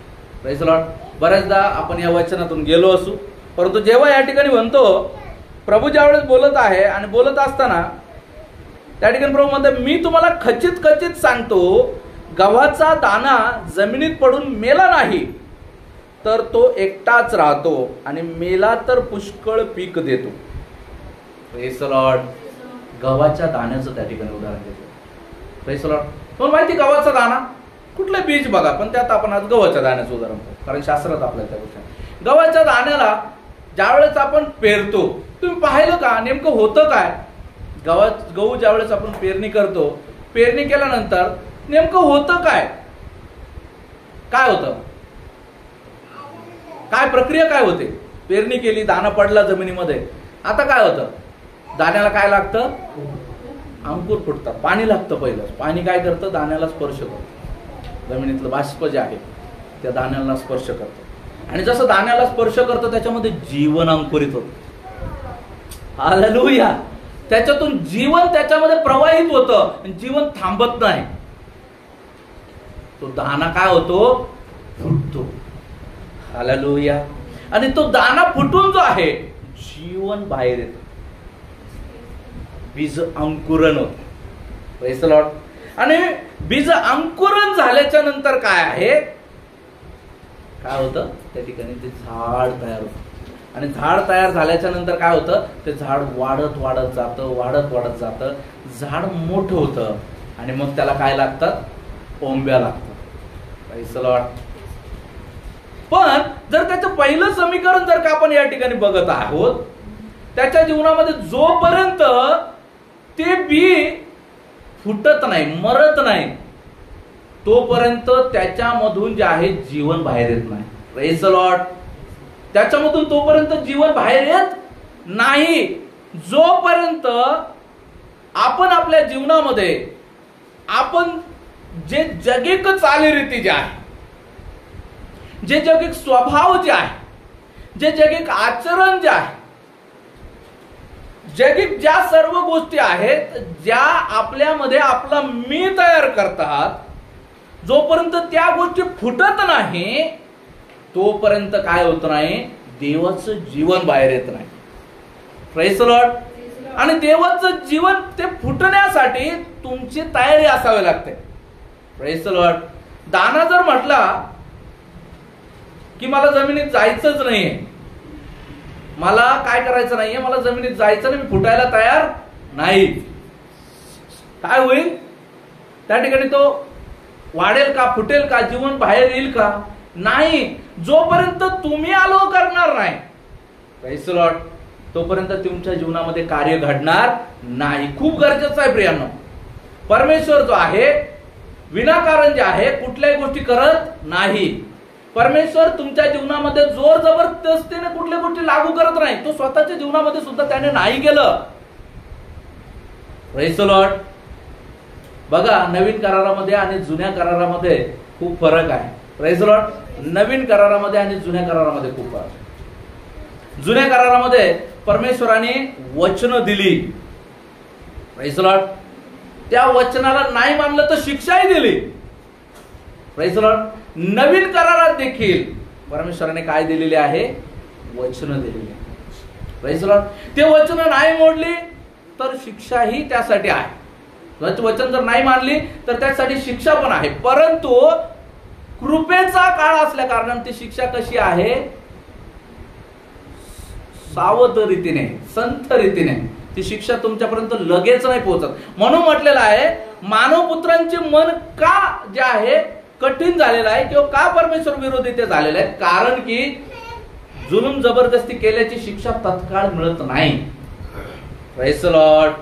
A: Praise the Lord. बऱ्याचदा आपण या वचनातून गेलो असू, परंतु जेव्हा या ठिकाणी म्हणतो, प्रभू ज्यावेळेस बोलत आहे आणि बोलत असताना त्या ठिकाणी प्रभू म्हणतात, मी तुम्हाला खचित खचित सांगतो, गव्हाचा दाणा जमिनीत पडून मेला नाही तर तो एकटाच राहतो आणि मेला तर पुष्कळ पीक देतो. Praise the Lord. गव्हाच्या दाण्याचं त्या ठिकाणी उदाहरण देतो. Praise the Lord. तुम्हाला माहिती गव्हाचा दाणा कुठलं बीज बघा, पण त्यात आपण आज गव्हाच्या दाण्याचं उदाहरण पाहू, कारण शास्त्रात आपल्याला त्या गोष्टी. गव्हाच्या दाण्याला ज्यावेळेस आपण पेरतो, तुम्ही पाहिलं का नेमकं होतं काय? गहू ज्यावेळेस आपण पेरणी करतो, पेरणी केल्यानंतर नेमकं होतं काय? काय होतं? काय प्रक्रिया काय होते? पेरणी केली, दाणा पडला जमिनीमध्ये, आता काय होतं? दाण्याला काय लागतं? अंकुर फुटतात, पाणी लागतं. पहिलं पाणी काय करतं? दाण्याला स्पर्श करतं. जमिनीतलं बाष्प जे आहे त्या दाण्याला स्पर्श करतं, आणि जसं दाण्याला स्पर्श करतं त्याच्यामध्ये जीवन अंकुरित होतं. हालेलुया. त्याच्यातून जीवन त्याच्यामध्ये प्रवाहित होतं, जीवन थांबत नाही. तो दाणा काय होतो? फुटतो. हालेलुया. आणि तो दाणा फुटून जो आहे जीवन बाहेर येतं, बीज अंकुरण होतं. Praise the Lord. आणि बीज अंकुरण झाल्याच्या नंतर काय आहे, काय होतं? त्या ठिकाणी ते झाड तयार होतं, आणि झाड तयार झाल्याच्या नंतर काय होतं? ते झाड वाढत वाढत जातं, वाढत वाढत जातं, झाड मोठं होतं, आणि मग त्याला काय लागतात? ओंब्या लागतात. Praise the Lord. पण जर त्याचं पहिलं समीकरण जर का आपण या ठिकाणी बघत आहोत, त्याच्या जीवनामध्ये जोपर्यंत ते बी फुटत नाही, मरत नाही, तोपर्यंत त्याच्यामधून जे आहे जीवन बाहेर येत नाही. Praise the Lord. त्याच्यामधून तोपर्यंत जीवन बाहेर येत नाही, जोपर्यंत आपण आपल्या जीवनामध्ये आपण जे जगिक चालीरीती जे आहे, जे जगिक स्वभाव जे आहे, जे जगिक आचरण जे आहे, जगिक ज्या सर्व गोष्टी आहेत ज्या आपल्यामध्ये आपला मी तयार करतात, जोपर्यंत त्या गोष्टी फुटत नाही तोपर्यंत काय होत नाही? देवाचं जीवन बाहेर येत नाही. Praise the Lord. आणि देवाचं जीवन ते फुटण्यासाठी तुमची तयारी असावी लागते. Praise the Lord. दाना जर म्हटला की मला जमिनीत जायचंच नाहीये, मला काय करायचं नाहीये, मला जमिनीत जायचं नाही, मी फुटायला तयार नाही, काय होईल? त्या ठिकाणी तो वाढेल का? फुटेल का? जीवन बाहेर येईल का? नाही. जोपर्यंत तुम्ही आलो करणार नाही, प्रेज द लॉर्ड, तोपर्यंत तुमच्या जीवनामध्ये कार्य घडणार नाही. खूप गरजेचं आहे प्रियांनो. परमेश्वर जो आहे विनाकारण जे आहे कुठल्याही गोष्टी करत नाही. परमेश्वर तुमच्या जीवनामध्ये जोर जबरदस्तीने कुठल्या गोष्टी लागू करत नाही. तो स्वतःच्या जीवनामध्ये सुद्धा त्याने नाही केलं. Praise the Lord. बघा, नवीन करारामध्ये आणि जुन्या करारामध्ये खूप फरक आहे. Praise the Lord. नवीन करारामध्ये आणि जुन्या करारामध्ये खूप फरक आहे. जुन्या करारामध्ये परमेश्वराने वचन दिली. Praise the lord. त्या वचनाला नाही मानलं तर शिक्षाही दिली. Praise the Lord. नवीन करारात देखील परमेश्वराने काय दिलेले आहे? वचन दिलेली आहे. Praise the Lord. ते वचन नाही मोडली तर शिक्षाही त्यासाठी आहे. वचन जर नाही मानली तर त्यासाठी शिक्षा पण आहे. परंतु कृपेचा काळ असल्या कारणाने ती शिक्षा कशी आहे? सावध रीतीने, संथ रीतीने ती शिक्षा तुमच्यापर्यंत लगेच नाही पोहोचत. म्हणून म्हटलेलं आहे मानव पुत्रांचे मन का जे आहे कठीण झालेलं आहे किंवा का परमेश्वर विरोधी ते झालेलं आहे? कारण की जुलूम जबरदस्ती केल्याची शिक्षा तत्काळ मिळत नाही. Praise the lord.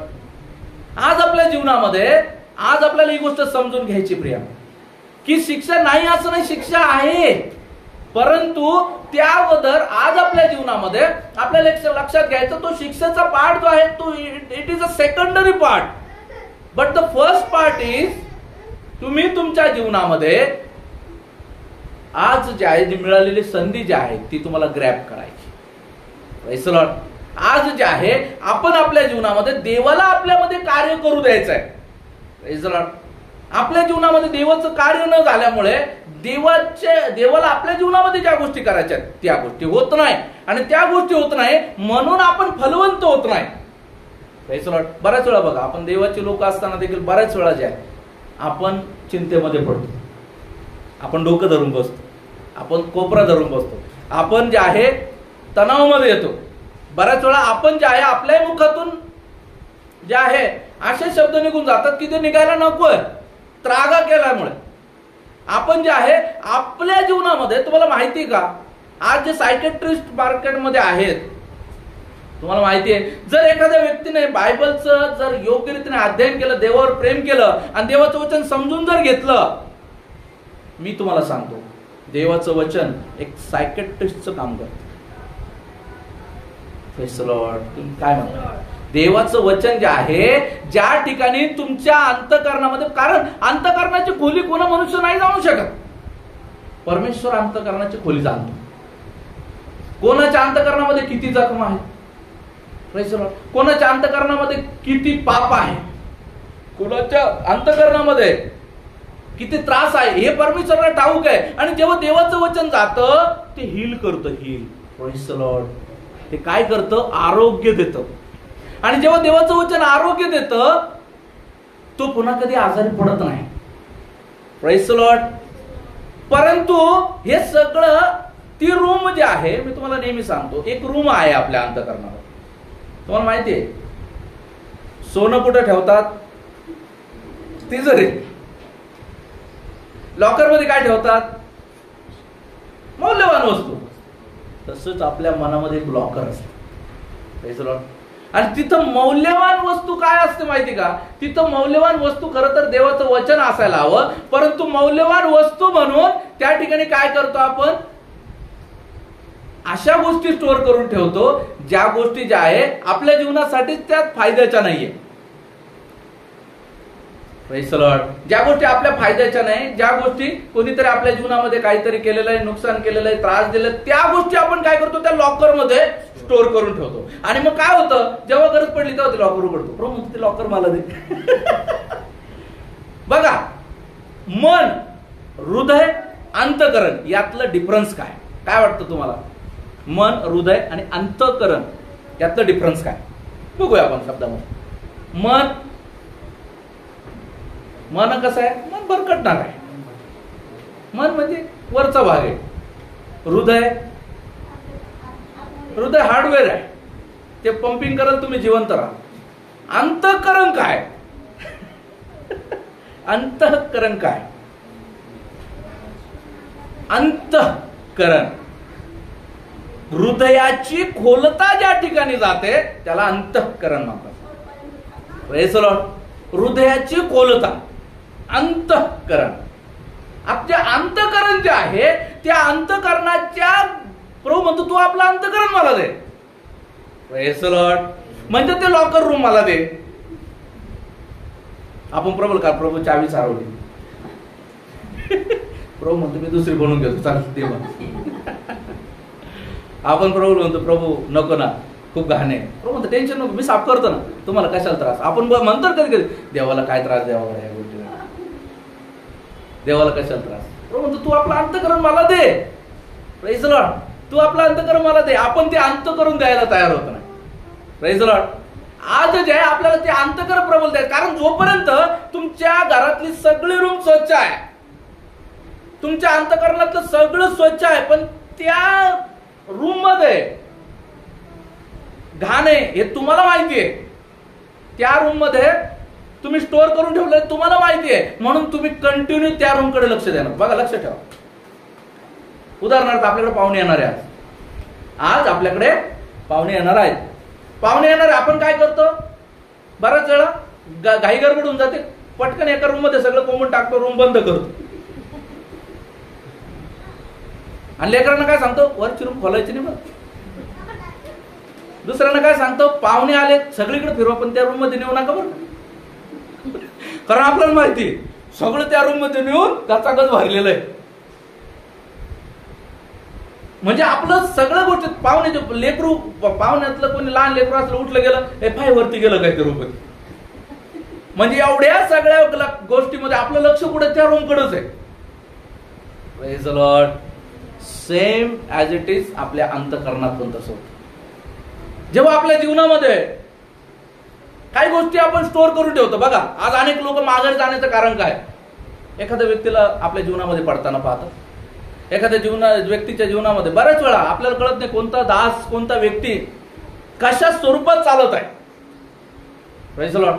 A: आज आपल्या जीवनामध्ये आज आपल्याला ही गोष्ट समजून घ्यायची प्रिया, की शिक्षा नाही असं नाही, शिक्षा आहे. परंतु त्या अगोदर आज आपल्या जीवनामध्ये आपल्याला लक्षात घ्यायचं, तो शिक्षेचा पार्ट जो आहे तो it is a secondary part, but the first part is तुम्ही तुमच्या जीवनामध्ये आज जे आहे, जी मिळालेली संधी जी आहे ती तुम्हाला ग्रॅब करायची. Praise the lord. आज जे आहे आपण आपल्या जीवनामध्ये देवाला आपल्यामध्ये कार्य करू द्यायचं आहे. Praise the Lord. आपल्या जीवनामध्ये देवाचं कार्य न झाल्यामुळे देवाला आपल्या जीवनामध्ये ज्या गोष्टी करायच्या त्या गोष्टी होत नाही, आणि त्या गोष्टी होत नाही म्हणून आपण फलवंत होत नाही. Praise the Lord. बऱ्याच वेळा बघा, आपण देवाचे लोक असताना देखील बऱ्याच वेळा जे आहे आपण चिंतेमध्ये पडतो, आपण डोकं धरून बसतो, आपण कोपरा धरून बसतो, आपण जे आहे तणावामध्ये येतो. बऱ्याच वेळा आपण जे आहे आपल्या मुखातून जे आहे असे शब्द निघून जातात की ते निघायला नकोय, त्रागा केल्यामुळे. आपण जे आहे आपल्या जीवनामध्ये, तुम्हाला माहिती का आज जे सायकेट्रिस्ट मार्केटमध्ये आहेत, तुम्हाला माहिती आहे, जर एखाद्या व्यक्तीने बायबलचं जर योग्य रीतीने अध्ययन केलं, देवावर प्रेम केलं आणि देवाचं वचन समजून जर घेतलं, मी तुम्हाला सांगतो देवाचं वचन एक सायकेट्रिस्टचं काम करतं. Praise the Lord. तुम्ही काय म्हणता? देवाचं वचन जे आहे ज्या ठिकाणी तुमच्या अंतःकरणामध्ये, कारण अंतःकरणाची खोली कोणा मनुष्य नाही जाणू शकत, परमेश्वर अंतःकरणाची खोली जाणतो. कोणाच्या अंतःकरणामध्ये किती जखम आहे, प्रेज द लॉर्ड, कोणाच्या अंतःकरणामध्ये किती पाप आहे, कोणाच्या अंतःकरणामध्ये किती त्रास आहे, हे परमेश्वराला ठाऊक आहे. आणि जेव्हा देवाचं वचन जातं ते हील करतं, हील. Praise the Lord. ते काय करतं? आरोग्य देतं. आणि जेव्हा देवाचं वचन आरोग्य देतं तो पुन्हा कधी आजारी पडत नाही. Praise the Lord. परंतु हे सगळं ती रूम जी आहे, मी तुम्हाला नेहमी सांगतो, एक रूम आहे आपल्या अंतःकरणावर. तुम्हाला माहिती आहे सोनं कुठं ठेवतात? तिजोरीत. लॉकर मध्ये काय ठेवतात? मौल्यवान वस्तू. तसंच आपल्या मनामध्ये एक लॉकर असतं. Praise the Lord. आणि तिथं मौल्यवान वस्तू काय असते माहिती का? तिथं मौल्यवान वस्तू खरं तर देवाचं वचन असायला हवं, परंतु मौल्यवान वस्तू म्हणून त्या ठिकाणी काय करतो आपण? अशा गोष्टी स्टोअर करून ठेवतो ज्या गोष्टी ज्या आहे आपल्या जीवनासाठी त्यात फायद्याच्या नाहीये. Praise the Lord. ज्या गोष्टी आपल्या फायद्याच्या नाही, ज्या गोष्टी कोणीतरी आपल्या जीवनामध्ये काहीतरी केलेलं आहे, नुकसान केलेलं आहे, त्रास दिलं, त्या गोष्टी आपण काय करतो? त्या लॉकर मध्ये स्टोअर करून ठेवतो. आणि मग काय होतं? जेव्हा गरज पडली तेव्हा ते लॉकर उघडतो. प्रभू ते लॉकर मला दे. बघा, मन, हृदय, अंतःकरण यातलं डिफरन्स काय? काय वाटतं तुम्हाला? मन, हृदय आणि अंतःकरण यातलं डिफरन्स काय? बघूया आपण शब्दामध्ये. मन कसं आहे? मन भरकटणार आहे. मन म्हणजे वरचा भाग आहे. हृदय हार्डवेअर आहे, ते पंपिंग करत तुम्ही जिवंत राहा. अंतःकरण काय? अंतःकरण काय? अंतःकरण हृदयाची खोलता ज्या ठिकाणी जाते त्याला अंतःकरण म्हणतात. Praise the Lord. हृदयाची खोलता, अंतःकरण. आपल्या अंतःकरण जे आहे त्या अंतःकरणाच्या, प्रभू म्हणतो तू आपलं अंतःकरण मला दे. Praise the lord. म्हणजे ते लॉकर रूम मला दे. आपण प्रभू का प्रभू चावी सारवली, प्रभू म्हणतो मी दुसरी बनवून घेतो, चालत दे मला. आपण प्रभू म्हणतो प्रभू नको ना, खूप घाणे. प्रभू म्हणतो टेन्शन नको, मी साफ करतो ना, तुम्हाला कशाला त्रास. आपण म्हणतो कधी कधी देवाला काय त्रास द्यावा या गोष्टीला, देवाला कशाला त्रास. प्रभू म्हणतो तू आपलं अंतःकरण मला दे. Praise the lord. तू आपलं अंतःकरण मला दे. आपण ते अंतःकरण द्यायला तयार होत नाही. Praise the lord. आज जे आहे आपल्याला ते अंतःकरण प्रबल द्यायचं, कारण जोपर्यंत तुमच्या घरातली सगळी रूम स्वच्छ आहे, तुमच्या अंतःकरणातलं सगळं स्वच्छ आहे, पण त्या रूम मध्ये घाण आहे हे तुम्हाला माहिती आहे. त्या रूम मध्ये तुम्ही स्टोअर करून ठेवलंय तुम्हाला माहिती आहे, म्हणून तुम्ही कंटिन्यू त्या रूम कडे लक्ष देणार. बघा, लक्ष ठेवा. उदाहरणार्थ आपल्याकडे पाहुणे येणार आहे. आज आपल्याकडे पाहुणे येणार आहेत. पाहुणे येणार आहे, आपण काय करतो? बराच वेळा घाई गडबड होऊन जाते, पटकन एका रूम मध्ये सगळं कोंबून टाकतो, रूम बंद करतो आणि लेकरांना काय सांगतो? वरची रूम खोलायची नाही बघ. दुसऱ्यांना काय सांगतो? पाहुणे आले सगळीकडे फिरवा, पण त्या रूम मध्ये नेऊ नका बरं. कारण आपल्याला माहिती सगळं त्या रूम मध्ये नेऊन गचागच भरलेलं आहे. म्हणजे आपलं सगळ्या गोष्टी पाहुण्याचे लेकरू, पाहुण्यातलं कोणी लहान लेकरू असलं उठलं गेलं, हे पाय वरती गेलं काय ते रूम मध्ये. म्हणजे एवढ्या सगळ्या गोष्टीमध्ये आपलं लक्ष कुठे? त्या रूम कडेच आहे. Praise the Lord. Same as it is आपल्या अंतःकरणात पण तसं होतं. जेव्हा आपल्या जीवनामध्ये काही गोष्टी आपण स्टोअर करून ठेवतो. बघा, आज अनेक लोक माघारी जाण्याचं कारण काय? एखाद्या व्यक्तीला आपल्या जीवनामध्ये पडताना पाहतात. एखाद्या व्यक्तीच्या जीवनामध्ये बऱ्याच वेळा आपल्याला कळत नाही कोणता दास, कोणता व्यक्ती कशा स्वरूपात चालत आहे. Praise the Lord.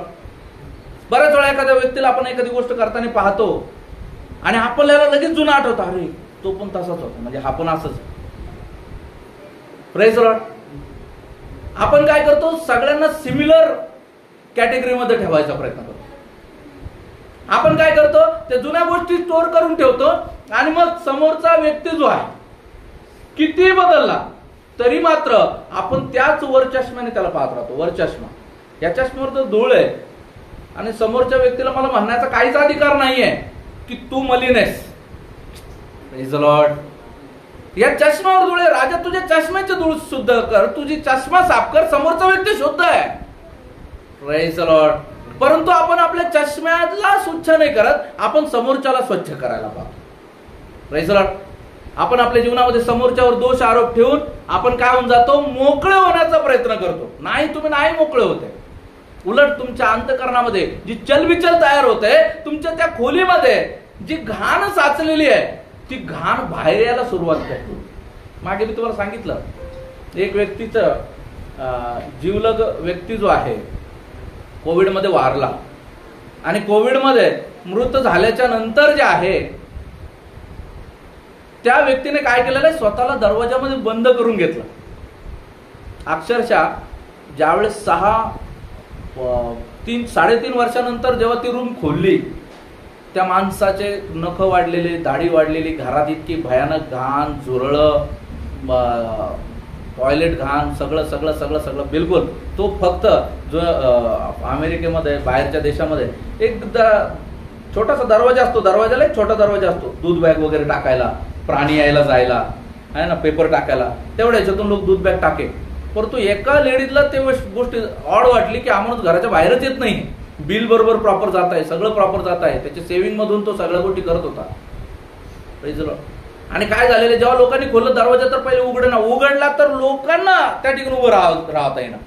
A: बऱ्याच वेळा एखाद्या व्यक्तीला आपण एखादी गोष्ट करताना पाहतो आणि आपल्याला लगेच जुना आठवतो, अरे तो पण तसाच होता, म्हणजे हा पण असंच. Praise the Lord. आपण काय करतो? सगळ्यांना सिमिलर कॅटेगरीमध्ये ठेवायचा प्रयत्न करतो. आपण काय करतो? त्या जुन्या गोष्टी स्टोअर करून ठेवतो आणि मग समोरचा व्यक्ती जो आहे किती बदलला तरी मात्र आपण त्याच वर चष्म्याने त्याला पाहत राहतो. वर चष्मा, या चष्म्यावर तर धूळ आहे आणि समोरच्या व्यक्तीला मला म्हणण्याचा काहीच अधिकार नाहीये की तू मलिन आहेस. Praise the Lord. या चष्म्यावर धूळ आहे. राजा, तुझ्या चष्म्याची धूळ शुद्ध कर, तुझी चष्मा साफ कर, समोरचा व्यक्ती शुद्ध आहे. Praise the Lord. परंतु आपण आपल्या चष्म्याला स्वच्छ नाही करत, आपण समोरच्याला स्वच्छ करायला पाहतो. Praise the Lord. आपण आपल्या जीवनामध्ये समोरच्यावर दोष आरोप ठेवून आपण काय होऊन जातो? मोकळे होण्याचा प्रयत्न करतो. नाही, तुम्ही नाही मोकळे होते. उलट तुमच्या अंतःकरणामध्ये जी चलबिचल तयार होते, तुमच्या त्या खोलीमध्ये जी घाण साचलेली आहे ती घाण बाहेर यायला सुरुवात करते. मागे मी तुम्हाला सांगितलं, एक व्यक्तीचं जीवलग व्यक्ती जो आहे कोविडमध्ये वारला आणि कोविडमध्ये मृत झाल्याच्या नंतर जे आहे त्या व्यक्तीने काय केलेलं आहे? स्वतःला दरवाजामध्ये बंद करून घेतलं. अक्षरशः ज्यावेळेस 3-3.5 वर्षानंतर जेव्हा ती रूम खोलली, त्या माणसाचे नख वाढलेले, दाढी वाढलेली, घरात इतकी भयानक घाण, झुरळं, टॉयलेट घाण, सगळं सगळं सगळं सगळं बिलकुल. तो फक्त जो अमेरिकेमध्ये, बाहेरच्या देशामध्ये एक छोटासा दरवाजा असतो, दरवाजाला एक छोटा दरवाजा असतो दूध बॅग वगैरे टाकायला, प्राणी यायला जायला आहे ना, पेपर टाकायला, तेवढ्या ह्याच्यातून लोक दूध बॅग टाके. परंतु एका लेडीजला ते गोष्ट ऑड वाटली की आम्हाला घराच्या बाहेरच येत नाही, बिल बरोबर प्रॉपर जात आहे, सगळं प्रॉपर जात आहे. त्याच्या सेव्हिंग मधून तो सगळ्या गोष्टी करत होता. Praise the Lord. आणि काय झालेलं, जेव्हा लोकांनी खोललं दरवाजा तर पहिले उघडला तर लोकांना त्या ठिकाणी उभं राहता येणार.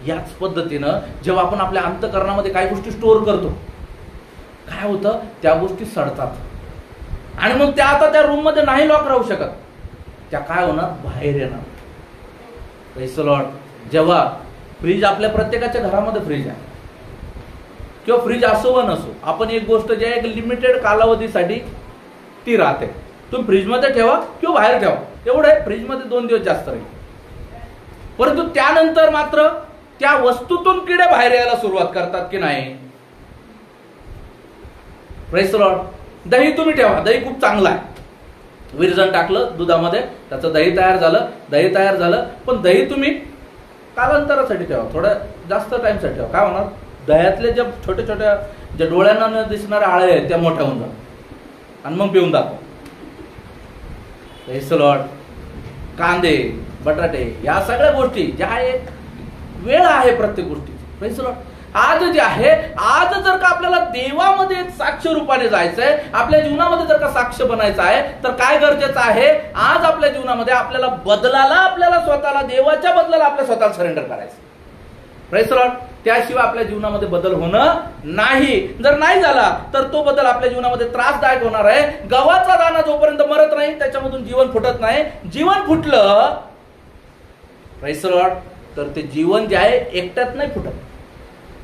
A: याच पद्धतीनं जेव्हा आपण आपल्या अंतःकरणामध्ये काही गोष्टी स्टोअर करतो, काय होतं? त्या गोष्टी सडतात आणि मग त्या आता त्या रूम मध्ये नाही लॉक राहू शकत. त्या काय होणार? बाहेर येणार. Praise the Lord. जेव्हा फ्रीज, आपल्या प्रत्येकाच्या घरामध्ये फ्रीज आहे किंवा फ्रीज असो वा नसो, आपण एक गोष्ट जी आहे एक लिमिटेड कालावधीसाठी ती राहते. तुम्ही फ्रीजमध्ये ठेवा किंवा बाहेर ठेवा, एवढं आहे. फ्रीजमध्ये 2 दिवस जास्त राहील. परंतु त्यानंतर मात्र त्या वस्तूतून किडे बाहेर यायला सुरुवात करतात की नाही? Praise the Lord. दही तुम्ही ठेवा, दही खूप चांगलं आहे. विरजण टाकलं दुधामध्ये, त्याचं दही तयार झालं. पण दही तुम्ही कालांतरासाठी ठेवा, थोड्या जास्त टाइमसाठी ठेवा. काय होणार? दह्यातले ज्या छोट्या छोट्या ज्या डोळ्यांना न दिसणाऱ्या आळे आहेत त्या मोठ्या होऊन जातात आणि मग पिऊन दाखवा. Praise the Lord. कांदे, बटाटे, या सगळ्या गोष्टी ज्या एक वेळ आहे प्रत्येक गोष्टी. Praise the lord. आज जे आहे, आज जर का आपल्याला देवामध्ये एक साक्ष रूपाने जायचंय, आपल्या जीवनामध्ये जर का साक्ष बनायचं आहे, तर काय गरजेचं आहे? आज आपल्या जीवनामध्ये आपल्याला स्वतःला देवाच्या बदलाला आपल्या स्वतःला सरेंडर करायचं. Praise the Lord. त्याशिवाय आपल्या जीवनामध्ये बदल होणं नाही. जर नाही झाला तर तो बदल आपल्या जीवनामध्ये त्रासदायक होणार आहे. गव्हाचा दाणा जोपर्यंत मरत नाही त्याच्यामधून जीवन फुटत नाही. जीवन फुटलं प्रेज द लॉर्ड तर ते जीवन जे आहे एकट्यात नाही फुटत.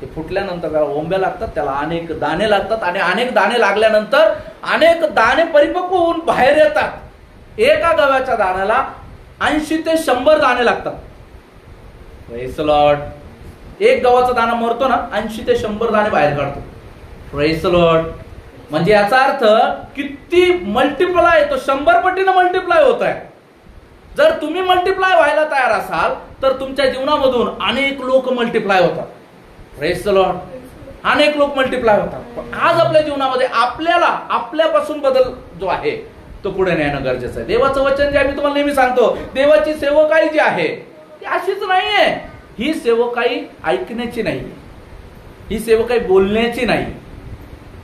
A: ते फुटल्यानंतर त्याला ओंब्या लागतात, त्याला अनेक दाणे लागतात आणि अनेक दाणे लागल्यानंतर अनेक दाणे परिपक्व होऊन बाहेर येतात. एका गव्हाच्या दाण्याला 80 ते 100 दाणे लागतात. Praise the Lord. एक गव्हाचा दाणा मरतो ना 80 ते 100 दाणे बाहेर काढतो. Praise the lord. म्हणजे याचा अर्थ किती मल्टिप्लाय येतो, 100 पटीने मल्टिप्लाय होत आहे. जर तुम्ही मल्टिप्लाय व्हायला तयार असाल तर तुमच्या जीवनामधून अनेक लोक मल्टिप्लाय होतात. Praise the Lord. अनेक लोक मल्टिप्लाय होतात. आज आपल्या जीवनामध्ये आपल्याला आपल्यापासून बदल जो आहे तो पुढे नेणं गरजेचं आहे. देवाचं वचन जे आहे मी तुम्हाला नेहमी सांगतो, देवाची सेवकाई जी आहे ती अशीच नाहीये. ही सेवकाई ऐकण्याची नाही, ही सेवकाई बोलण्याची नाही,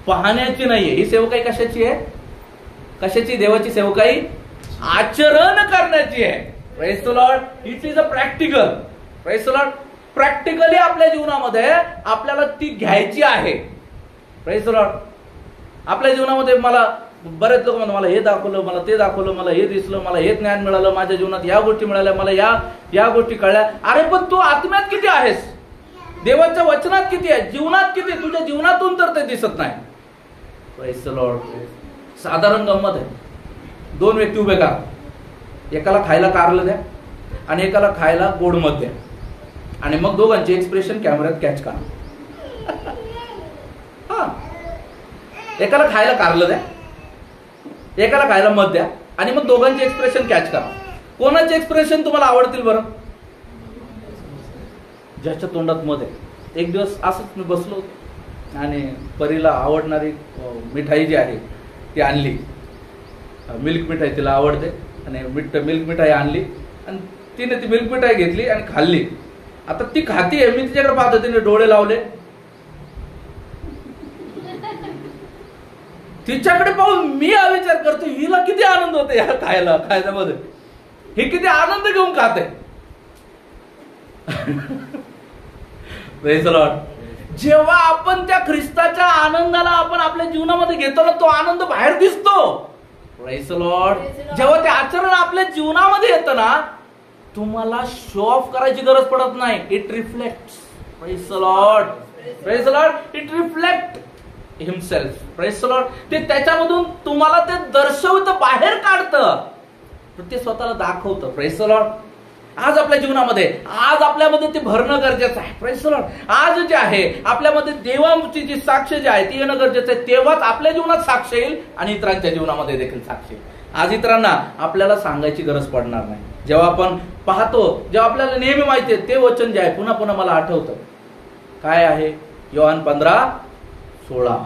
A: पाहण्याची नाहीये. ही सेवकाई कशाची आहे? कशाची? देवाची सेवकाई आचरण करण्याची आहे. Praise the Lord. It is a practical. Praise the Lord. Practically आपल्या जीवनामध्ये आपल्याला ती घ्यायची आहे. Praise the Lord. आपल्या जीवनामध्ये मला बरेच लोक म्हणतात मला हे दाखवलं, मला ते दाखवलं, मला हे दिसलं, मला हे ज्ञान मिळालं, माझ्या जीवनात या गोष्टी मिळाल्या, मला या गोष्टी कळल्या. अरे पण तू आत्म्यात किती आहेस? देवाच्या वचनात किती आहे? जीवनात किती? तुझ्या जीवनातून तर ते दिसत नाही. Praise the Lord. साधारण गंमत आहे. 2 व्यक्ती उभे करा, एकाला खायला कारलं द्या आणि एकाला खायला गोड मध द्या आणि मग दोघांचे एक्सप्रेशन कॅमेऱ्यात कॅच करा. हा, एकाला खायला कारलं द्या, एकाला खायला मध द्या आणि मग दोघांचे एक्सप्रेशन कॅच करा. कोणाचे एक्सप्रेशन तुम्हाला आवडतील बरं? ज्याच्या तोंडात मध आहे. एक दिवस असंच मी बसलो होतो आणि परीला आवडणारी मिठाई जी आहे ती आणली. मिल्क मिठाई तिला आवडते आणि मिल्क मिठाई आणली आणि तिने ती मिल्क मिठाई घेतली आणि खाल्ली. आता ती खातीये, मी तिच्याकडे पाहतो, तिने डोळे लावले. तिच्याकडे पाहून मी हा विचार करतो हिला किती आनंद होते या खायल्यामध्ये, हे किती आनंद घेऊन खाते. Praise the Lord. जेव्हा आपण त्या ख्रिस्ताच्या आनंदाला आपण आपल्या जीवनामध्ये घेतो ना तो आनंद बाहेर दिसतो. Praise the Lord. जेव्हा ते आचरण आपल्या जीवनामध्ये येतं ना तुम्हाला शो ऑफ करायची गरज पडत नाही. It reflects. Praise the lord. Praise the Lord. It reflect himself. Praise the Lord. ते त्याच्यामधून तुम्हाला ते दर्शवतं, बाहेर काढतं, ते स्वतःला दाखवतं. Praise the lord. आज आपल्या जीवनामध्ये आज आपल्यामध्ये ते भरणं गरजेचं आहे. Praise the lord. आज जे आहे आपल्यामध्ये देवाची जी साक्ष जी आहे ती येणं गरजेचं आहे. तेव्हाच आपल्या जीवनात साक्ष येईल आणि इतरांच्या जीवनामध्ये देखील साक्ष येईल. आज इतरांना आपल्याला सांगायची गरज पडणार नाही. जेव्हा आपण पाहतो, जेव्हा आपल्याला नेहमी माहिती आहे ते वचन जे आहे पुन्हा पुन्हा मला आठवतं. काय आहे? योहान 15:16.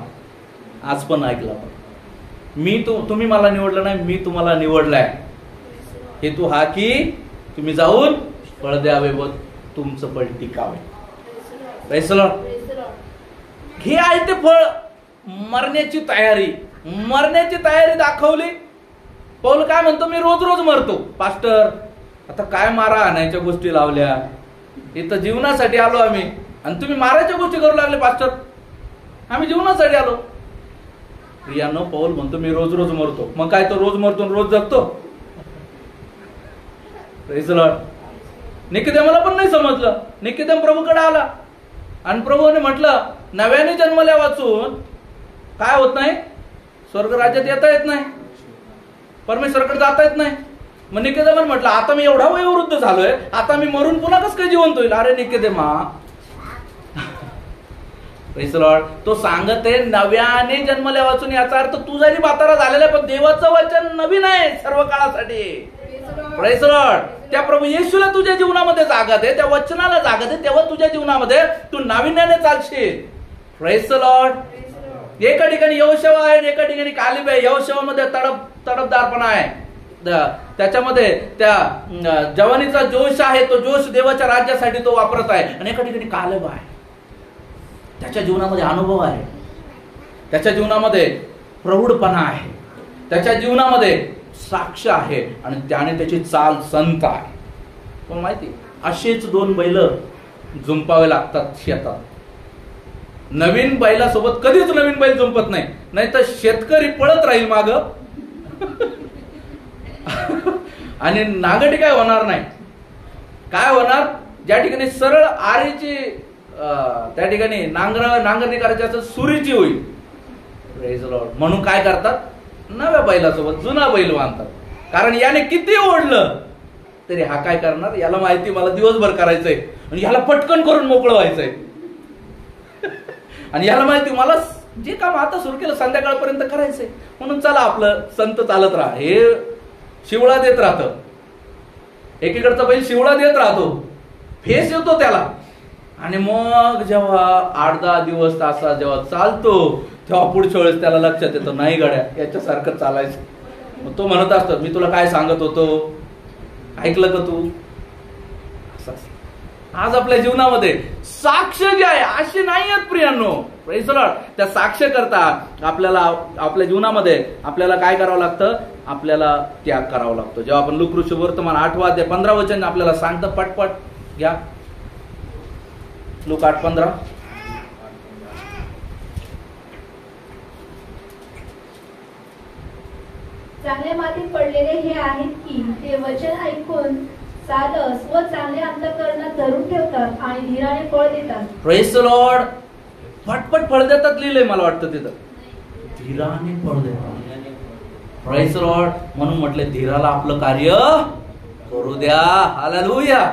A: आज पण ऐकलं आपण. तुम्ही मला निवडलं नाही, मी तुम्हाला निवडलाय. हेतू हा की तुम्ही जाऊन फळ द्यावे व तुमचं फळ टिकावे. Praise the Lord. हे आहे ते फळ. मरण्याची तयारी दाखवली. पौल काय म्हणतो? मी रोज रोज मरतो. पास्टर आता काय मारा आणायच्या गोष्टी लावल्या, इथं जीवनासाठी आलो आम्ही आणि तुम्ही मारायच्या गोष्टी करू लागले. पास्टर आम्ही जीवनासाठी आलो. प्रियानो, पौल म्हणतो मी रोज रोज मरतो. मग काय, तो रोज मरतो रोज जगतो? Praise the Lord. निकोदेमाला पण नाही समजलं. निकोदेम प्रभूकडे आला आणि प्रभूने म्हटलं नव्याने जन्मल्या वाचून काय होत नाही? स्वर्ग राज्यात येता येत नाही, परमेश्वराकडे जाता येत नाही. मग निकोदेमाने म्हटलं आता मी एवढा वयोवृद्ध झालोय, आता मी मरून पुन्हा कसं काय जिवंत होईल? अरे निकोदेमा, प्रेज द लॉर्ड. तो सांगत आहे नव्याने जन्मल्या वाचून, याचा अर्थ तू जरी म्हातारा झालेला पण देवाचं वचन नवीन आहे सर्व काळासाठी. Praise the lord. त्या प्रभू येशूला तुझ्या जीवनामध्ये जागा दे, त्या वचनाला जागा दे, तेव्हा तुझ्या जीवनामध्ये तू नाविन्याने चालशील. Praise the lord. एका ठिकाणी यहोशुआ आहे, एका ठिकाणी कालेब आहे. यहोशुआमध्ये तडफदारपणा आहे, त्याच्यामध्ये त्या जवानीचा जोश आहे, तो जोश देवाच्या राज्यासाठी तो वापरत आहे. आणि एका ठिकाणी कालेब आहे, त्याच्या जीवनामध्ये अनुभव आहे, त्याच्या जीवनामध्ये प्रौढपणा आहे, त्याच्या जीवनामध्ये साक्ष आहे आणि त्याने त्याची चाल संत आहे. पण माहिती असेच 2 बैल जुंपावे लागतात शेतात. नवीन बैलासोबत कधीच नवीन बैल जुंपत नाही, नाहीतर शेतकरी पळत राहील माग आणि नांगरटी काय होणार नाही. काय होणार, ज्या ठिकाणी सरळ आरीची त्या ठिकाणी नांगरणी करायची असेल सुरीची होईल. Praise Lord. म्हणून काय करतात, नव्या बैलासोबत जुना बैल बांधतात. कारण याने किती ओढलं तरी हा काय करणार, याला माहिती मला दिवसभर करायचंय आणि याला पटकन करून मोकळं व्हायचंय आणि याला माहिती मला जे काम आता सुरू केलं संध्याकाळपर्यंत करायचंय, म्हणून चला आपलं संत चालत राहा. हे शिवळा देत राहतं, एकीकडचा बैल शिवळा देत राहतो, फेस येतो त्याला. आणि मग जेव्हा 8-10 दिवस तासा जेव्हा चालतो तेव्हा पुढच्या वेळेस त्याला लक्षात येतं, नाही गड्या याच्यासारखं चालायचं. मग तो म्हणत असतो, मी तुला काय सांगत होतो, ऐकलं का तू. आज आपल्या जीवनामध्ये साक्ष जे आहे अशी नाही आहेत प्रियांनो. Praise the lord. त्या साक्ष करता आपल्याला आपल्या जीवनामध्ये आपल्याला काय करावं लागतं, आपल्याला त्याग करावा लागतो. जेव्हा आपण लूका सुवर्तमान 8 अध्याय 15 वचन आपल्याला सांगतं, पटपट घ्या. लूका 8:15.
B: चांगल्या मातीत पडलेले हे आहेत की ते वचन ऐकून साधस व चांगले अंतःकरणात धरून ठेवतात आणि धीराने फळ देतात.
A: Praise the Lord. पटपट फळ देतात लिहिलंय, मला वाटतं तिथं धीराने फळ देतात. Praise the Lord. म्हणून म्हटले धीराला आपलं कार्य करू द्या. हालेलुया.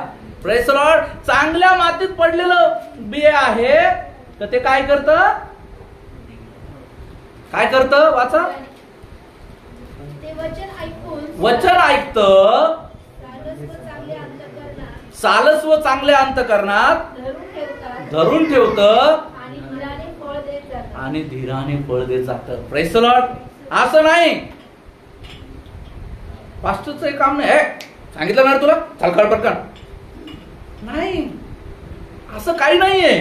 A: Praise the Lord. चांगल्या मातीत पडलेलं बी आहे तर ते काय करतं, काय करतं, वाचा.
B: ते वचन ऐकून
A: वचन ऐकतं, सालस व चांगल्या अंतःकरणात धरून ठेवतं आणि धीराने फळ देत जातं. Praise the Lord. असं नाही पास्टरचं एक काम नाही, सांगितलं ना तुला चालकाळ पटकन, नाही असं काही नाहीये.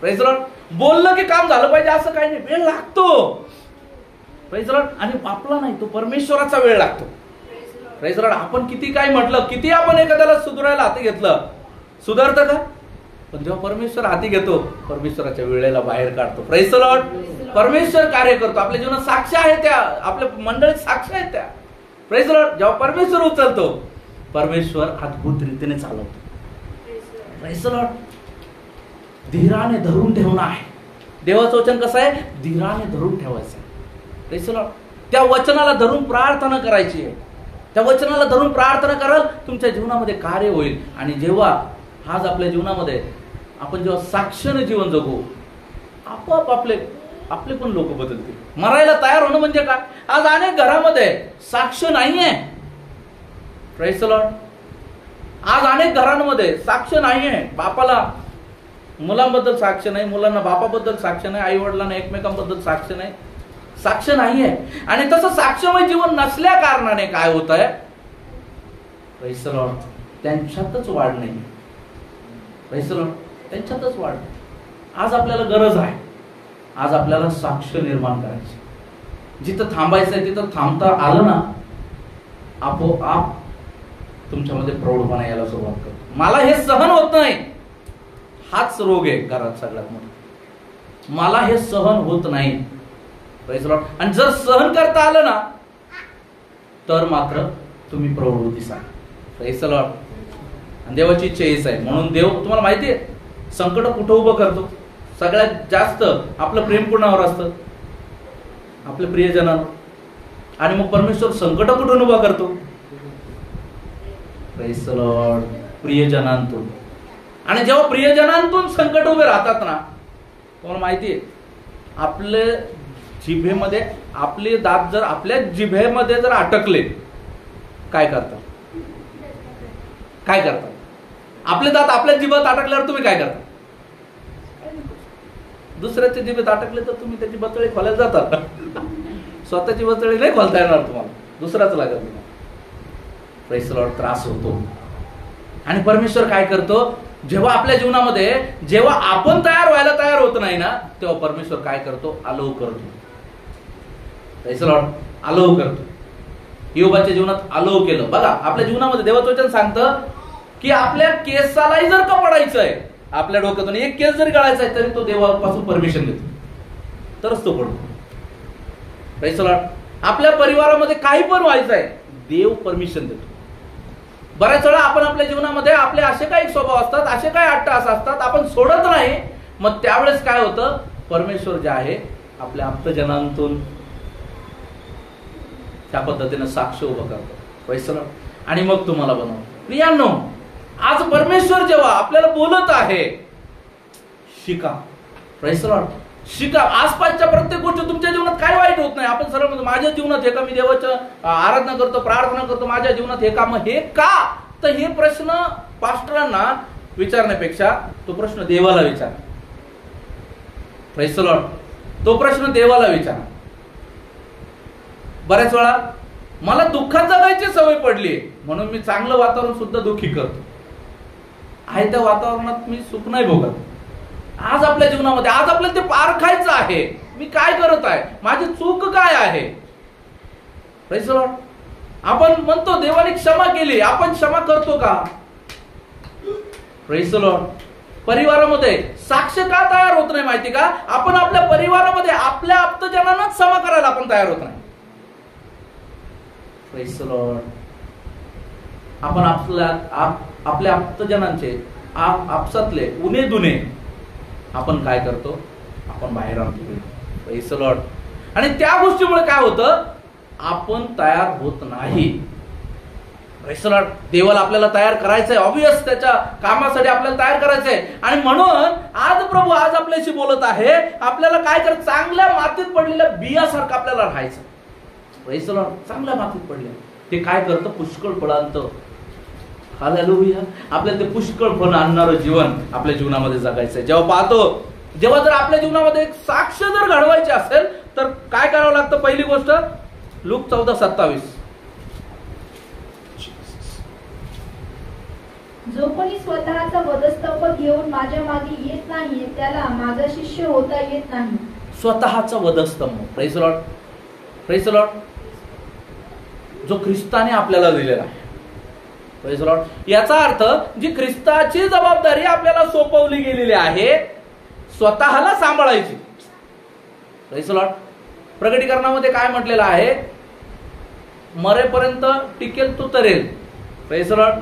A: Praise the Lord. बोललं की काम झालं पाहिजे असं काही नाही, वेळ लागतो. Praise the Lord. आणि आपला नाही, तो परमेश्वराचा वेळ लागतो. Praise the Lord. आपण किती काय म्हटलं, किती आपण एखाद्याला सुधारायला हाती घेतलं, सुधारतं का. पण जेव्हा परमेश्वर हाती घेतो, परमेश्वराच्या वेळेला बाहेर काढतो. Praise the Lord. परमेश्वर कार्य करतो. आपल्या जीवनात साक्ष आहे, त्या आपल्या मंडळीत साक्ष आहेत त्या. Praise the Lord. जेव्हा परमेश्वर उचलतो, परमेश्वर अद्भुत रीतीने चालवतो. Praise the Lord. धीराने धरून ठेवणं आहे. देवाचं वचन कसं आहे, धीराने धरून ठेवायचं. Praise the lord. त्या वचनाला धरून प्रार्थना करायची आहे. त्या वचनाला धरून प्रार्थना कराल, तुमच्या जीवनामध्ये कार्य होईल. आणि जेव्हा आज आपल्या जीवनामध्ये आपण जेव्हा साक्षाने जीवन जगू, आपोआप आपले पण लोक बदलतील. मरायला तयार होणं म्हणजे काय. आज अनेक घरामध्ये साक्ष नाहीये. Praise the lord. आज अनेक घरांमध्ये साक्ष नाहीये. बापाला मुलांबद्दल साक्ष नाही, मुलांना बापाबद्दल साक्ष नाही, आई वडिलांना एकमेकांबद्दल साक्ष नाही, साक्ष नाहीये. आणि तसं साक्षमय जीवन नसल्या कारणाने काय होत आहे, प्रेज द लॉर्ड, त्यांच्यातच वाढ नाही. Praise the Lord. त्यांच्यातच वाढ. आज आपल्याला गरज आहे, आज आपल्याला साक्ष निर्माण करायची. जिथं थांबायचंय तिथं थांबता आलं ना, आपोआप तुमच्यामध्ये प्रौढपणा यायला सुरुवात करतो. मला हे सहन होत नाही, हाच रोग आहे घरात सगळ्यात मोठा. मला हे सहन होत नाही. Praise the Lord. आणि जर सहन करता आलं ना, तर मात्र तुम्ही प्रौढ दिसाल. Praise the Lord. आणि देवाची इच्छा हीच आहे. म्हणून देव, तुम्हाला माहिती आहे, संकट कुठं उभं करतो, सगळ्यात जास्त आपलं प्रेम कुणावर असतं, आपल्या प्रियजनांवर. आणि मग परमेश्वर संकट कुठून उभा करतो, प्रेज द लॉर्ड, प्रियजनांतून. आणि जेव्हा प्रियजनांतून संकट उभे राहतात ना, तुम्हाला माहिती आहे, आपले जिभेमध्ये आपले दात जर आपल्या जिभेमध्ये जर अटकले, काय करतात, काय करतात. आपले दात आपल्या जिभेत अटकल्यावर तुम्ही काय करता, दुसऱ्याच्या जिभेत अटकले तर तुम्ही त्याची बतळी खोलायला जातात. स्वतःची बतळी नाही खोलता येणार तुम्हाला, दुसराच लागत तुम्हाला. Praise the Lord. त्रास होतो. आणि परमेश्वर काय करतो, जेव्हा आपल्या जीवनामध्ये जेव्हा आपण व्हायला तयार होत नाही ना, तेव्हा परमेश्वर काय करतो, अलाउ करतो. Praise the Lord. अलाउ करतो. योबाच्या जीवनात अलाउ केलं. बघा, आपल्या जीवनामध्ये देवाचं वचन सांगतं, की आपल्या केसालाही जर का पडायचंय, आपल्या डोक्यातून एक केस जरी गळायचा आहे तरी तो देवापासून परमिशन घेतो, तरच तो पडतो. Praise the Lord. आपल्या परिवारामध्ये काही पण व्हायचंय, देव परमिशन देतो. बऱ्याच वेळा आपण आपल्या जीवनामध्ये आपले असे काही स्वभाव असतात, असे काही अट्टहास असतात, आपण सोडत नाही. मग त्यावेळेस काय होतं, परमेश्वर जे आहे आपल्या आप्तजनांतून त्या पद्धतीने साक्ष उभं करतो. Praise the Lord. आणि मग तुम्हाला बनवतो. प्रियांनो, आज परमेश्वर जेव्हा आपल्याला बोलत आहे, शिका. Praise the Lord. शिका. आसपासच्या प्रत्येक गोष्ट तुमच्या जीवनात काय वाईट होत नाही. आपण सरळ म्हणतो माझ्या जीवनात हे का, मी देवाचं आराधना करतो, प्रार्थना करतो, माझ्या जीवनात हे का, मग हे का? तर हे प्रश्न पास्टरांना विचारण्यापेक्षा तो प्रश्न देवाला विचार. Praise the Lord. तो प्रश्न देवाला विचार. बऱ्याच वेळा मला दुःखात जगायची सवय पडली म्हणून मी चांगलं वातावरण सुद्धा दुःखी करतो. आहे त्या वातावरणात मी सुख नाही भोगत. आज आपल्या जीवनामध्ये आज आपल्याला ते पारखायचं आहे. मी काय करत आहे, माझी चूक काय आहे. Praise the Lord. आपण म्हणतो देवाने क्षमा केली, आपण क्षमा करतो का? Praise the Lord. परिवारामध्ये साक्ष का तयार होत नाही माहिती का? आपण आपल्या परिवारामध्ये आपल्या आप्तजनांनाच क्षमा करायला आपण तयार होत नाही. Praise the Lord. आपण आपल्या आप्तजनांचे आपसातले उणे दुने आपण काय करतो, आपण बाहेर आणतो. Praise the Lord. आणि त्या गोष्टीमुळे काय होतं, आपण तयार होत नाही. Praise the Lord. देवाला आपल्याला तयार करायचंय, ऑब्वियस त्याच्या कामासाठी आपल्याला तयार करायचंय. आणि म्हणून आज प्रभू आज आपल्याशी बोलत आहे, आपल्याला काय कर, चांगल्या मातीत पडलेल्या बियासारखं आपल्याला राहायचं. Praise the Lord. चांगल्या मातीत पडले ते काय करतं, पुष्कळ फळ आणतं. हालेलुया. आपल्याला ते पुष्कळ फळ आणणारं जीवन आपल्या जीवनामध्ये जगायचंय. जेव्हा जर आपल्या जीवनामध्ये एक साक्ष जर घडवायची असेल तर काय करावं लागतं? पहिली गोष्ट लूक 14:27.
B: जो कोणी स्वतःचा वधस्तंभ घेऊन माझ्या मागे येत नाही त्याला माझा शिष्य होता येत नाही.
A: स्वतःचा वधस्तंभ. Praise the lord. Praise the lord. जो ख्रिस्ताने आपल्याला दिलेला आहे. Praise the lord. याचा अर्थ जी ख्रिस्ताची जबाबदारी आपल्याला सोपवली गेलेली आहे, स्वतःला सांभाळायची. Praise the Lord. प्रकटीकरणामध्ये काय म्हटलेलं आहे, मरेपर्यंत टिकेल तो तरेल. Praise the Lord.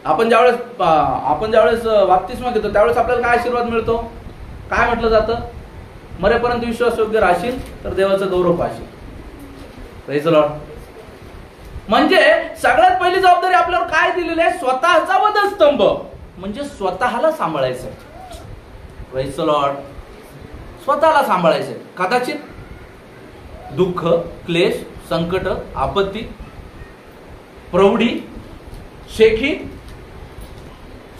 A: आपण ज्यावेळेस बाप्तिस्मा घेतो त्यावेळेस आपल्याला काय आशीर्वाद मिळतो? काय म्हटलं जातं? मरेपर्यंत विश्वासयोग्य राहशील तर देवाचं गौरव पाहशील. Praise the lord. म्हणजे सगळ्यात पहिली जबाबदारी आपल्याला काय दिलेली आहे? स्वतःचा वधस्तंभ, म्हणजे स्वतःला सांभाळायचं. Praise the Lord. स्वतःला सांभाळायचं. कदाचित दुःख, क्लेश, संकट, आपत्ती, प्रौढी, शेखी,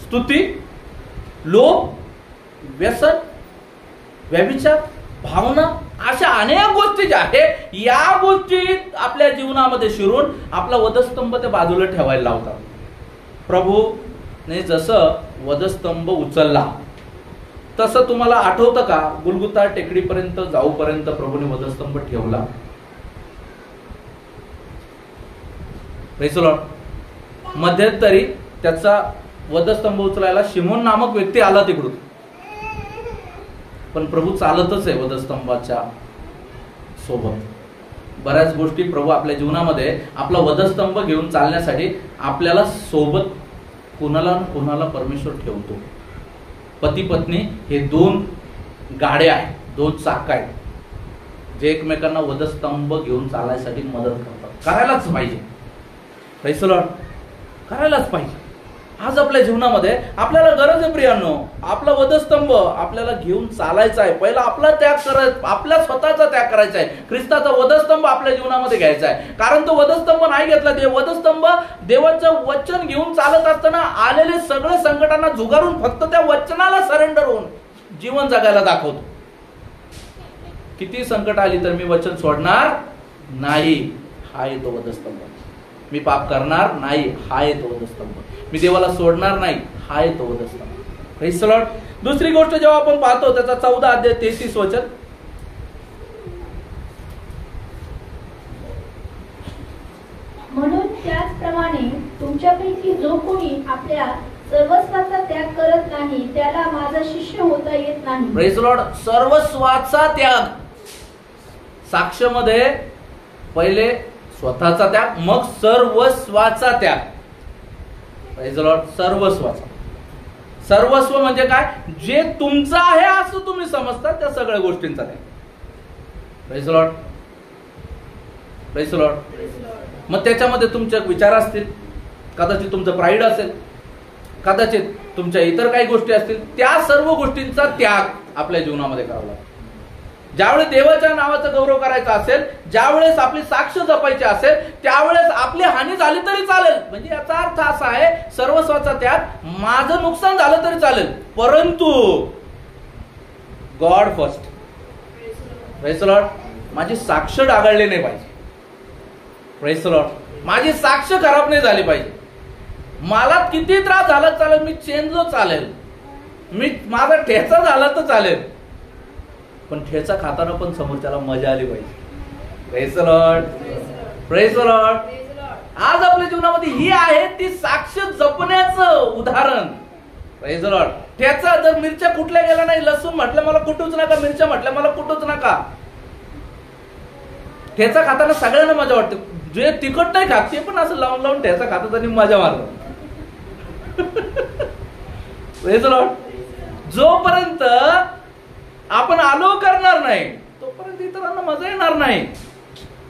A: स्तुती, लोभ, व्यसन, व्यभिचार, भावना, अशा अनेक गोष्टी ज्या आहेत या गोष्टी आपल्या जीवनामध्ये शिरून आपला वधस्तंभ ते बाजूला ठेवायला लावतात. प्रभूने जसं वधस्तंभ उचलला तसं तुम्हाला आठवतं का? गुलगुता टेकडीपर्यंत जाऊपर्यंत प्रभूने वधस्तंभ ठेवला. Praise the Lord. मध्यंतरी त्याचा वधस्तंभ उचलायला शिमोन नामक व्यक्ती आला तिकडून, पण प्रभू चालतच आहे वधस्तंभाच्या सोबत. बऱ्याच गोष्टी प्रभू आपल्या जीवनामध्ये आपला वधस्तंभ घेऊन चालण्यासाठी आपल्याला सोबत कोणाला परमेश्वर ठेवतो. पती पत्नी हे दोन गाड्या आहेत, दोन चाक आहेत, जे एकमेकांना वधस्तंभ घेऊन चालायसाठी मदत करतात. करायलाच पाहिजे. Praise the Lord. करायलाच पाहिजे. आज आपल्या जीवनामध्ये आपल्याला गरज आहे प्रियांनो, आपला वधस्तंभ आपल्याला घेऊन चालायचा आहे. पहिला आपला त्याग करायचा, आपल्या स्वतःचा त्याग करायचा आहे. ख्रिस्ताचा वधस्तंभ आपल्या जीवनामध्ये घ्यायचा आहे. कारण तो वधस्तंभ नाही घेतला, वधस्तंभ देवाचं वचन घेऊन चालत असताना आलेले सगळे संकटांना झुगारून फक्त त्या वचनाला सरेंडर होऊन जीवन जगायला दाखवतो. किती संकट आली तर मी वचन सोडणार नाही, हा येतो वधस्तंभ. मी पाप करणार नाही, हा येतो वधस्तंभ. मी देवाला सोडणार नाही, हा येतो वधस्तंभ. Praise the Lord. दुसरी गोष्ट जेव्हा आपण पाहतो त्याचा 14 अध्याय 33 वचन,
B: म्हणून त्याचप्रमाणे तुमच्यापैकी जो कोणी आपल्या सर्वस्वाचा त्याग करत नाही त्याला माझा शिष्य होता येत नाही.
A: Praise lord. सर्वस्वाचा त्याग. साक्ष्यमध्ये पहिले स्वतःचा त्याग, मग सर्वस्वाचा त्याग. Praise lord. सर्वस्वाचा. सर्वस्व म्हणजे काय? जे तुमचं आहे असं तुम्ही समजता त्या सगळ्या गोष्टींचा त्याग. Praise Lord. Praise Lord. मग त्याच्यामध्ये तुमचे विचार असतील, कदाचित तुमचं प्राईड असेल, कदाचित तुमच्या इतर काही गोष्टी असतील, त्या सर्व गोष्टींचा त्याग आपल्या जीवनामध्ये करावा लागतो. ज्यावेळेस देवाच्या नावाचा गौरव करायचा असेल, ज्यावेळेस आपली साक्ष जपायची असेल, त्यावेळेस आपली हानी झाली तरी चालेल. म्हणजे याचा अर्थ असा आहे, सर्वस्वाचा त्याग. माझं नुकसान झालं तरी चालेल, परंतु गॉड फर्स्ट. Praise Lord. माझी साक्ष डागाळली नाही पाहिजे. Praise Lord. माझी साक्ष खराब नाही झाली पाहिजे. मला किती त्रास झाला चालेल, मी चेंजलो चालेल, मी माझा ठेचा झाला तर चालेल, पण ठेचा खाताना पण समोरच्याला मजा आली पाहिजे. Praise Lord. Praise Lord. आज आपल्या जीवनामध्ये ही आहे ती साक्ष जपण्याचं उदाहरण. Praise Lord. ठेचा जर मिरच्या कुठल्या गेला नाही, लसूण म्हटलं मला कुठूच नका, मिरच्या म्हटल्या मला कुठूच नका, ठेचा खाताना सगळ्यांना मजा वाटते. जे तिखट नाही खात ते पण असं लावून लावून ठेचा खातात आणि मजा मारतात. Praise Lord. जोपर्यंत आपण आलो करणार नाही तोपर्यंत इतरांना मजा येणार नाही.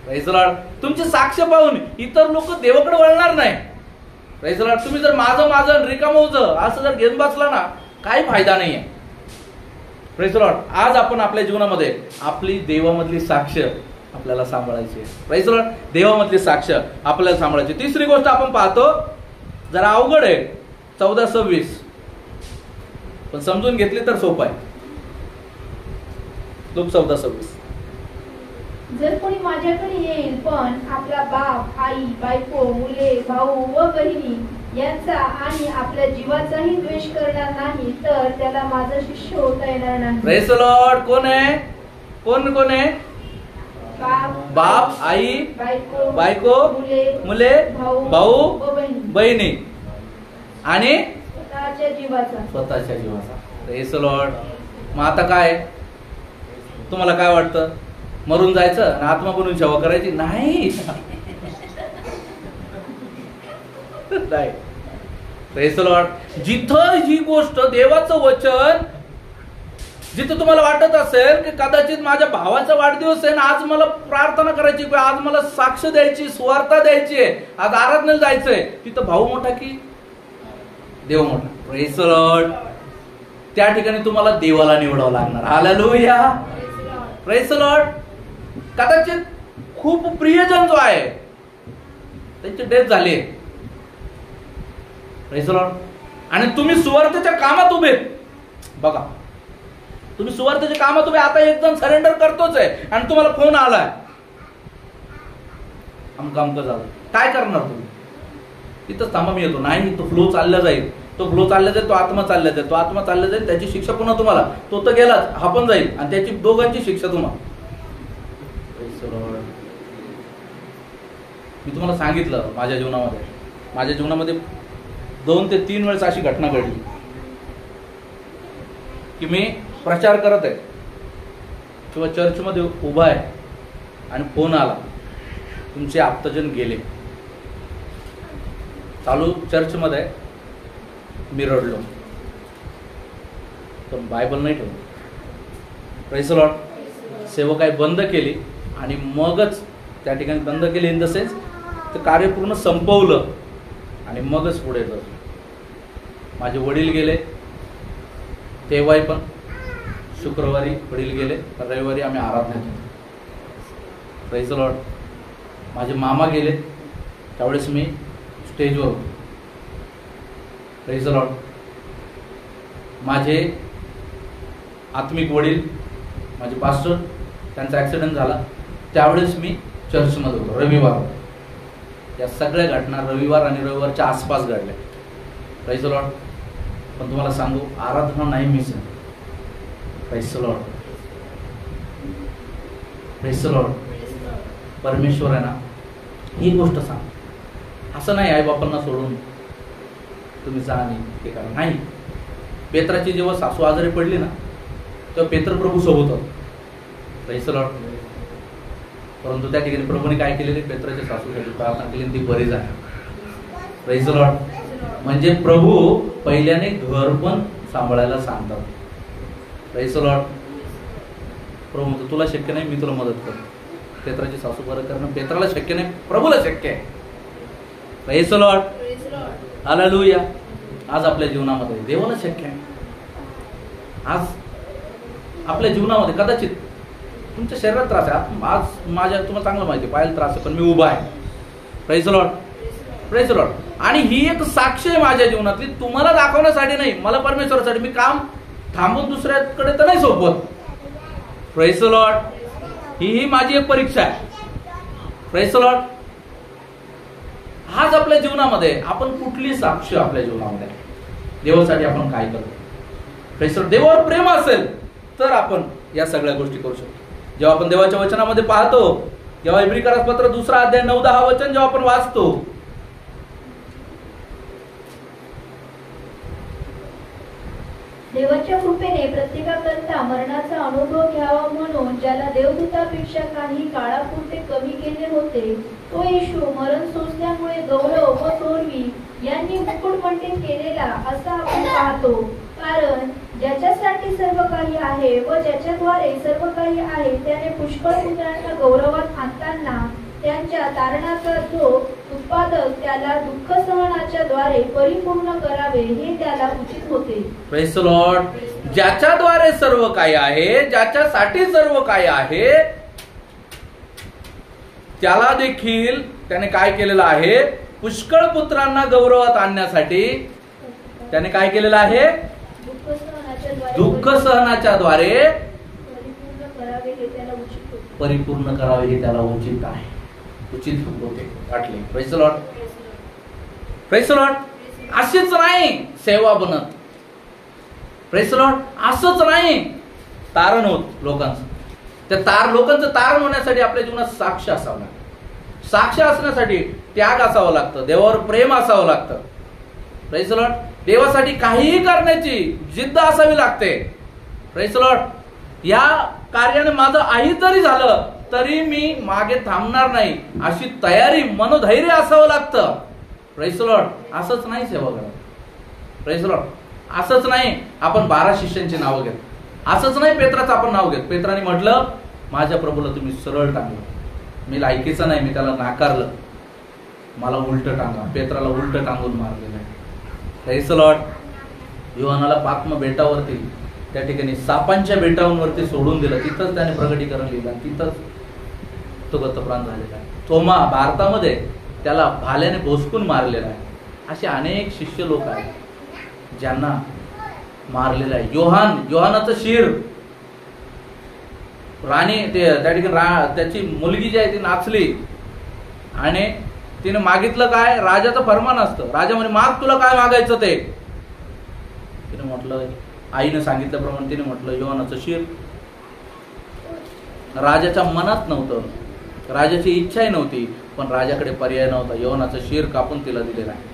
A: Praise Lord. तुमची साक्ष पाहून इतर लोक देवाकडे वळणार नाही. Praise Lord. तुम्ही जर माझं रिकामौजं असं जर घेऊन बसला ना, काही फायदा नाहीये. Praise Lord. आज आपण आपल्या जीवनामध्ये आपली देवामधली साक्ष आपल्याला सांभाळायची आहे. Praise Lord. देवामधली साक्ष आपल्याला सांभाळायची. तिसरी गोष्ट आपण पाहतो, जरा अवघड आहे, 14:26, पण समजून घेतली तर सोपं आहे. लूक 14:26.
B: जर कोणी माझ्याकडे येईल पण आपला बाप, आई, बायको, मुले, भाऊ व बहिणी यांचा आणि आपल्या जीवाचाही द्वेष करणार नाही तर त्याला माझा शिष्य होता येणार नाही.
A: Praise Lord. कोण आहे? कोण आहे? बाप, आई, बायको, मुले, भाऊ, बहिणी आणि स्वतःच्या जीवाचा. Praise Lord. मग आता काय तुम्हाला काय वाटतं? मरून जायचं आणि आत्मा बनून सेवा करायची? नाही. Praise Lord. जिथं ही गोष्ट, देवाचं वचन, जिथं तुम्हाला वाटत असेल की कदाचित माझ्या भावाचा वाढदिवस आहे ना, आज मला प्रार्थना करायची, आज मला साक्ष द्यायची, सुवार्ता द्यायची आहे, आज आराधनेला जायचंय, तिथं भाऊ मोठा की देव मोठा? Praise Lord. त्या ठिकाणी तुम्हाला देवाला निवडावं लागणार. हालेलुया. Praise Lord. कदाचित खूप प्रियजन जो आहे त्यांची डेथ झाली. Praise Lord. आणि तुम्ही सुवार्थेच्या कामात उभे. बघा, तुम्ही सुवार्थेच्या कामात उभे. आता एक जण सरेंडर करतोच आहे आणि तुम्हाला फोन आलाय, अमकं झालं, काय करणार तुम्ही? तिथंच थांबा, मी येतो. नाही, तो फ्लो चालला जाईल, तो फ्लो चालला जाईल, तो आत्मा चालला जाईल, तो आत्मा चालला जाईल, त्याची शिक्षा पुन्हा तुम्हाला. तो तर गेलाच, हा पण जाईल आणि त्याची दोघांची शिक्षा तुम्हाला. मी तुम्हाला सांगितलं, माझ्या जीवनामध्ये 2 ते 3 वेळेस अशी घटना घडली की मी प्रचार करत आहे किंवा चर्चमध्ये उभा आहे आणि फोन आला, तुमचे आप्तजन गेले. चालू चर्चमध्ये मी रडलो, पण बायबल नाही ठेवलं. Praise Lord. सेवकाई बंद केली आणि मगच त्या ठिकाणी बंद केली, इन द सेन्स ते कार्य पूर्ण संपवलं आणि मगच पुढे जाऊ. माझे वडील गेले तेव्हाही पण, शुक्रवारी वडील गेले, रविवारी आम्ही आराधना केली. Praise Lord. माझे मामा गेले, त्यावेळेस मी स्टेजवर होतो. Praise Lord. माझे आत्मिक वडील, माझे पास्टर, त्यांचा ॲक्सिडेंट झाला, त्यावेळेस मी चर्चमध्ये होतो, रविवार. या सगळ्या घटना रविवार आणि रविवारच्या आसपास घडल्या. Praise Lord. पण तुम्हाला सांगू, आराधना नाही मिस आहे. Praise Lord. Praise Lord. परमेश्वर आहे ना, ही गोष्ट सांग, असं नाही आई बापांना सोडून तुम्ही जा आणि हे करा, नाही. पेत्राची जेव्हा सासू आजारी पडली ना तेव्हा पेत्र प्रभू सोबत होता. Praise the Lord. परंतु त्या ठिकाणी प्रभूने काय केलेले, पेत्राच्या सासूसाठी प्रार्थना केली, ती बरी झाली. Praise the lord. म्हणजे प्रभू पहिल्याने घर पण सांभाळायला सांगतात. Praise the lord. प्रभू म्हणतो तुला शक्य नाही, मी तुला मदत करतो. पेत्राची सासू बरं करणं पेत्राला शक्य नाही, प्रभूला शक्य आहे. Praise the Lord. हालेलुया. आज आपल्या जीवनामध्ये देवाला शक्य आहे. आज आपल्या जीवनामध्ये कदाचित तुमच्या शरीरात त्रास आहे. आज माझ्या तुम्हाला चांगलं माहिती, पायाला त्रास आहे पण मी उभा आहे. Praise the lord. Praise the Lord. आणि ही एक साक्ष आहे माझ्या जीवनातली, तुम्हाला दाखवण्यासाठी नाही, मला परमेश्वरासाठी. मी काम थांबून दुसऱ्याकडे तर नाही सोपवत. Praise the lord. ही माझी एक परीक्षा आहे. Praise the lord. आज आपल्या जीवनामध्ये आपण कुठली साक्ष आपल्या जीवनामध्ये देवासाठी आपण काय करतो. Praise the Lord. देवावर प्रेम असेल तर आपण या सगळ्या गोष्टी करू शकतो. जेव्हा आपण देवाच्या वचनामध्ये पाहतो, जेव्हा इब्रिकरास पत्र 2 अध्याय 9-10 वचन जेव्हा आपण वाचतो,
B: देवाच्या कृपेने प्रत्येकाकरता मरणाचा अनुभव घ्यावा म्हणून ज्याला देवदूतापेक्षा काही काळापुरते कमी केले होते, तो येशू मरण सोसल्यामुळे गौरव व थोरवी यांनी मुकुटमंडित केलेला असा आपण पाहतो. कारण ज्याच्यासाठी सर्व काही आहे व ज्याच्याद्वारे सर्व काही आहे त्याने पुष्कळ पुत्रांना गौरवात आणताना त्यांच्या तारणाचा जो उत्पादक त्याला दुःख सहनाच्या द्वारे परिपूर्ण करावे हे त्याला उचित होते.
A: Praise the Lord. ज्याच्याद्वारे सर्व काही आहे, ज्याच्यासाठी सर्व काही आहे, त्याला देखील त्याने काय केलेलं आहे, पुष्कळ पुत्रांना गौरवात आणण्यासाठी त्याने काय केलेलं आहे, दुःख सहनाच्या द्वारे परिपूर्ण करावे हे त्याला उचित आहे, उचित होते वाटले. Praise the lord. Praise the Lord. असेच नाही सेवा बनत. Praise the Lord. असंच नाही तारण होत लोकांचं. त्या लोकांचं तारण होण्यासाठी आपल्या जीवनात साक्ष असावं लागतं. साक्ष असण्यासाठी त्याग असावं लागतं, देवावर प्रेम असावं लागतं. Praise the Lord. देवासाठी काहीही करण्याची जिद्द असावी लागते. Praise the Lord. या कार्याने माझं आई जरी झालं तरी मी मागे थांबणार नाही अशी तयारी, मनोधैर्य असावं लागतं. Praise the Lord. असंच नाही सेवा करत. Praise the Lord. असंच नाही आपण 12 शिष्यांची नावं घेत, असंच नाही पेत्राचं आपण नाव घेत. पेत्राने म्हटलं माझ्या प्रभूला तुम्ही सरळ टांगलं, मी लायकीचं नाही, मी त्याला नाकारलं, मला उलट टांगा. पेत्राला उलट टांगून मारलेलं आहे. Praise the lord. योहानाला पात्म बेटावरती त्या ठिकाणी सापांच्या बेटावरती सोडून दिलं, तिथंच त्याने प्रगटीकरण लिहिलं, तिथंच तो गतप्राण झालेला आहे. थोमा भारतामध्ये त्याला भाल्याने भोसकून मारलेला आहे. असे अनेक शिष्य लोक आहेत ज्यांना मारलेलं आहे. योहानाचं शिर राणी त्या ठिकाणी त्याची मुलगी जी आहे ती नाचली आणि तिने मागितलं काय, राजाचं फरमान असतं. राजा म्हणे माग तुला काय मागायचं ते. तिने म्हटलं, आईने सांगितल्याप्रमाणे तिने म्हटलं योहानाचं शिर. राजाच्या मनात नव्हतं, राजाची इच्छाही नव्हती, पण राजाकडे पर्याय नव्हता. योहानाचं शिर कापून तिला दिलेलं आहे.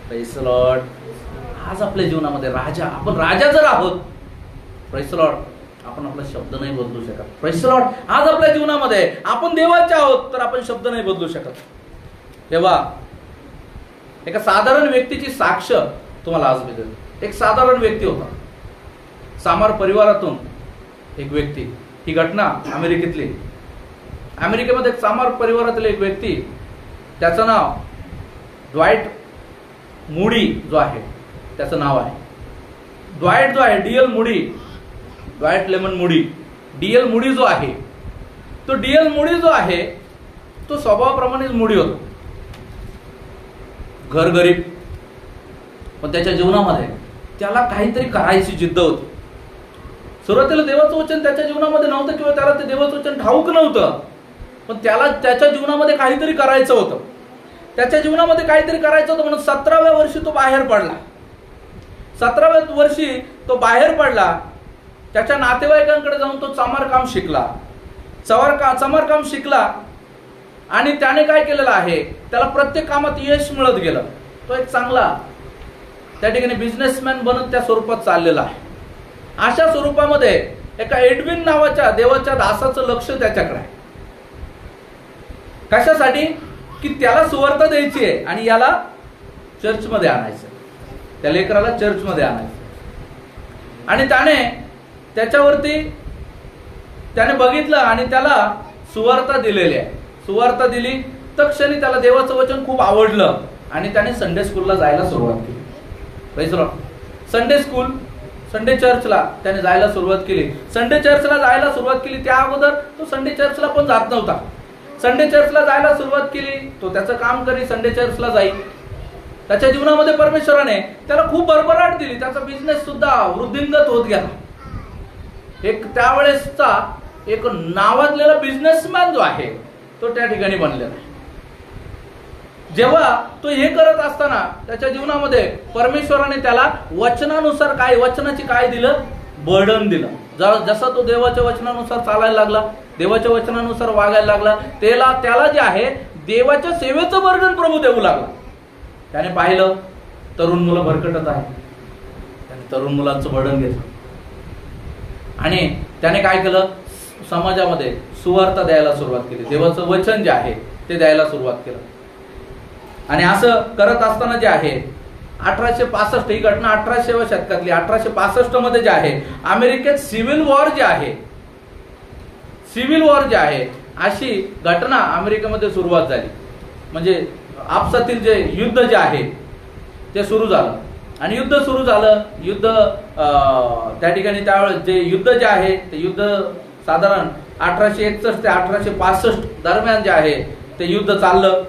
A: Praise the lord. आज आपल्या जीवनामध्ये आपण राजा जर आहोत, प्रेज द लॉर्ड, आपण आपला शब्द नाही बदलू शकत. Praise the lord. आज आपल्या जीवनामध्ये आपण देवाचे आहोत तर आपण शब्द नाही बदलू शकत. तेव्हा एका साधारण व्यक्तीची साक्ष तुम्हाला आज भेटेल. एक साधारण व्यक्ती होता, सामार परिवारातून एक व्यक्ती. ही घटना अमेरिकेतली. अमेरिकेमध्ये एक सामार परिवारातील एक व्यक्ती, त्याचं नाव ड्वाइट मूडी जो आहे त्याचं नाव आहे. ड्वाइट जो आहे, Diehl Moody, Dwight lemon Moody, Diehl Moody जो आहे, तो डीएल मूडी जो आहे तो स्वभावाप्रमाणेच मूडी होतो, घरगरीब. पण त्याच्या जीवनामध्ये त्याला काहीतरी करायची जिद्द होती. सुरुवातीला देवाचं वचन त्याच्या जीवनामध्ये नव्हतं किंवा त्याला ते देवाचं वचन ठाऊक नव्हतं, पण त्याला त्याच्या जीवनामध्ये काहीतरी करायचं होतं. त्याच्या जीवनामध्ये काहीतरी करायचं होतं म्हणून 17व्या वर्षी तो बाहेर पडला. 17व्या वर्षी तो बाहेर पडला. त्याच्या नातेवाईकांकडे जाऊन तो चमारकाम शिकला. चमारकाम शिकला आणि त्याने काय केलेलं आहे, त्याला प्रत्येक कामात यश मिळत गेलं. तो एक चांगला त्या ठिकाणी बिझनेसमॅन बनत त्या स्वरूपात चाललेला आहे. अशा स्वरूपामध्ये एका एडविन नावाच्या देवाच्या दासाचं लक्ष त्याच्याकडे आहे. कशासाठी? की त्याला सुवार्ता द्यायची आहे आणि याला चर्चमध्ये आणायचं, त्या लेकराला चर्चमध्ये आणायचं. आणि त्याच्यावरती त्याने बघितलं आणि त्याला सुवार्ता दिलेली आहे. सुवार्ता दिली तर क्षणी त्याला देवाचं वचन खूप आवडलं आणि त्याने संडे स्कूलला जायला सुरुवात केली. Praise the Lord. Sunday school, Sunday चर्चला त्याने जायला सुरुवात केली. संडे चर्चला जायला सुरुवात केली. त्या अगोदर तो संडे चर्चला पण जात नव्हता. संडे चर्चला जायला सुरुवात केली. तो त्याचं काम करी, संडे चर्चला जाईल. त्याच्या जीवनामध्ये परमेश्वराने त्याला खूप भरभराट दिली. त्याचा बिझनेस सुद्धा वृद्धिंगत होत गेला. एक त्यावेळेसचा एक नावाजलेला बिझनेसमॅन जो आहे तो त्या ठिकाणी बनलेला. जेव्हा तो हे करत असताना त्याच्या जीवनामध्ये परमेश्वराने त्याला वचनानुसार वचनाची काय दिलं, बर्डन दिलं. जसा तो देवाच्या वचनानुसार चालायला लागला, देवाच्या वचनानुसार वागायला लागला, त्याला जे आहे देवाच्या सेवेचं बर्डन प्रभू देऊ लागला. त्याने पाहिलं तरुण मुलं भरकटत आहे, त्याने तरुण मुलांचं बर्डन घेतलं आणि त्याने काय केलं, समाजामध्ये सुवार्ता द्यायला सुरुवात केली. देवाचं वचन जे आहे ते द्यायला सुरुवात केलं. आणि असं करत असताना जे आहे 1865 ही घटना 1800व्या शतकातली. 1865 मध्ये जे आहे अमेरिकेत सिव्हिल वॉर जे आहे अशी घटना अमेरिकेमध्ये सुरुवात झाली. म्हणजे आपसातील जे युद्ध जे आहे ते सुरू झालं. आणि युद्ध सुरू झालं. युद्ध त्या ठिकाणी त्यावेळेस जे युद्ध जे आहे ते युद्ध साधारण 1861 ते 1865 दरम्यान जे आहे ते युद्ध चाललं.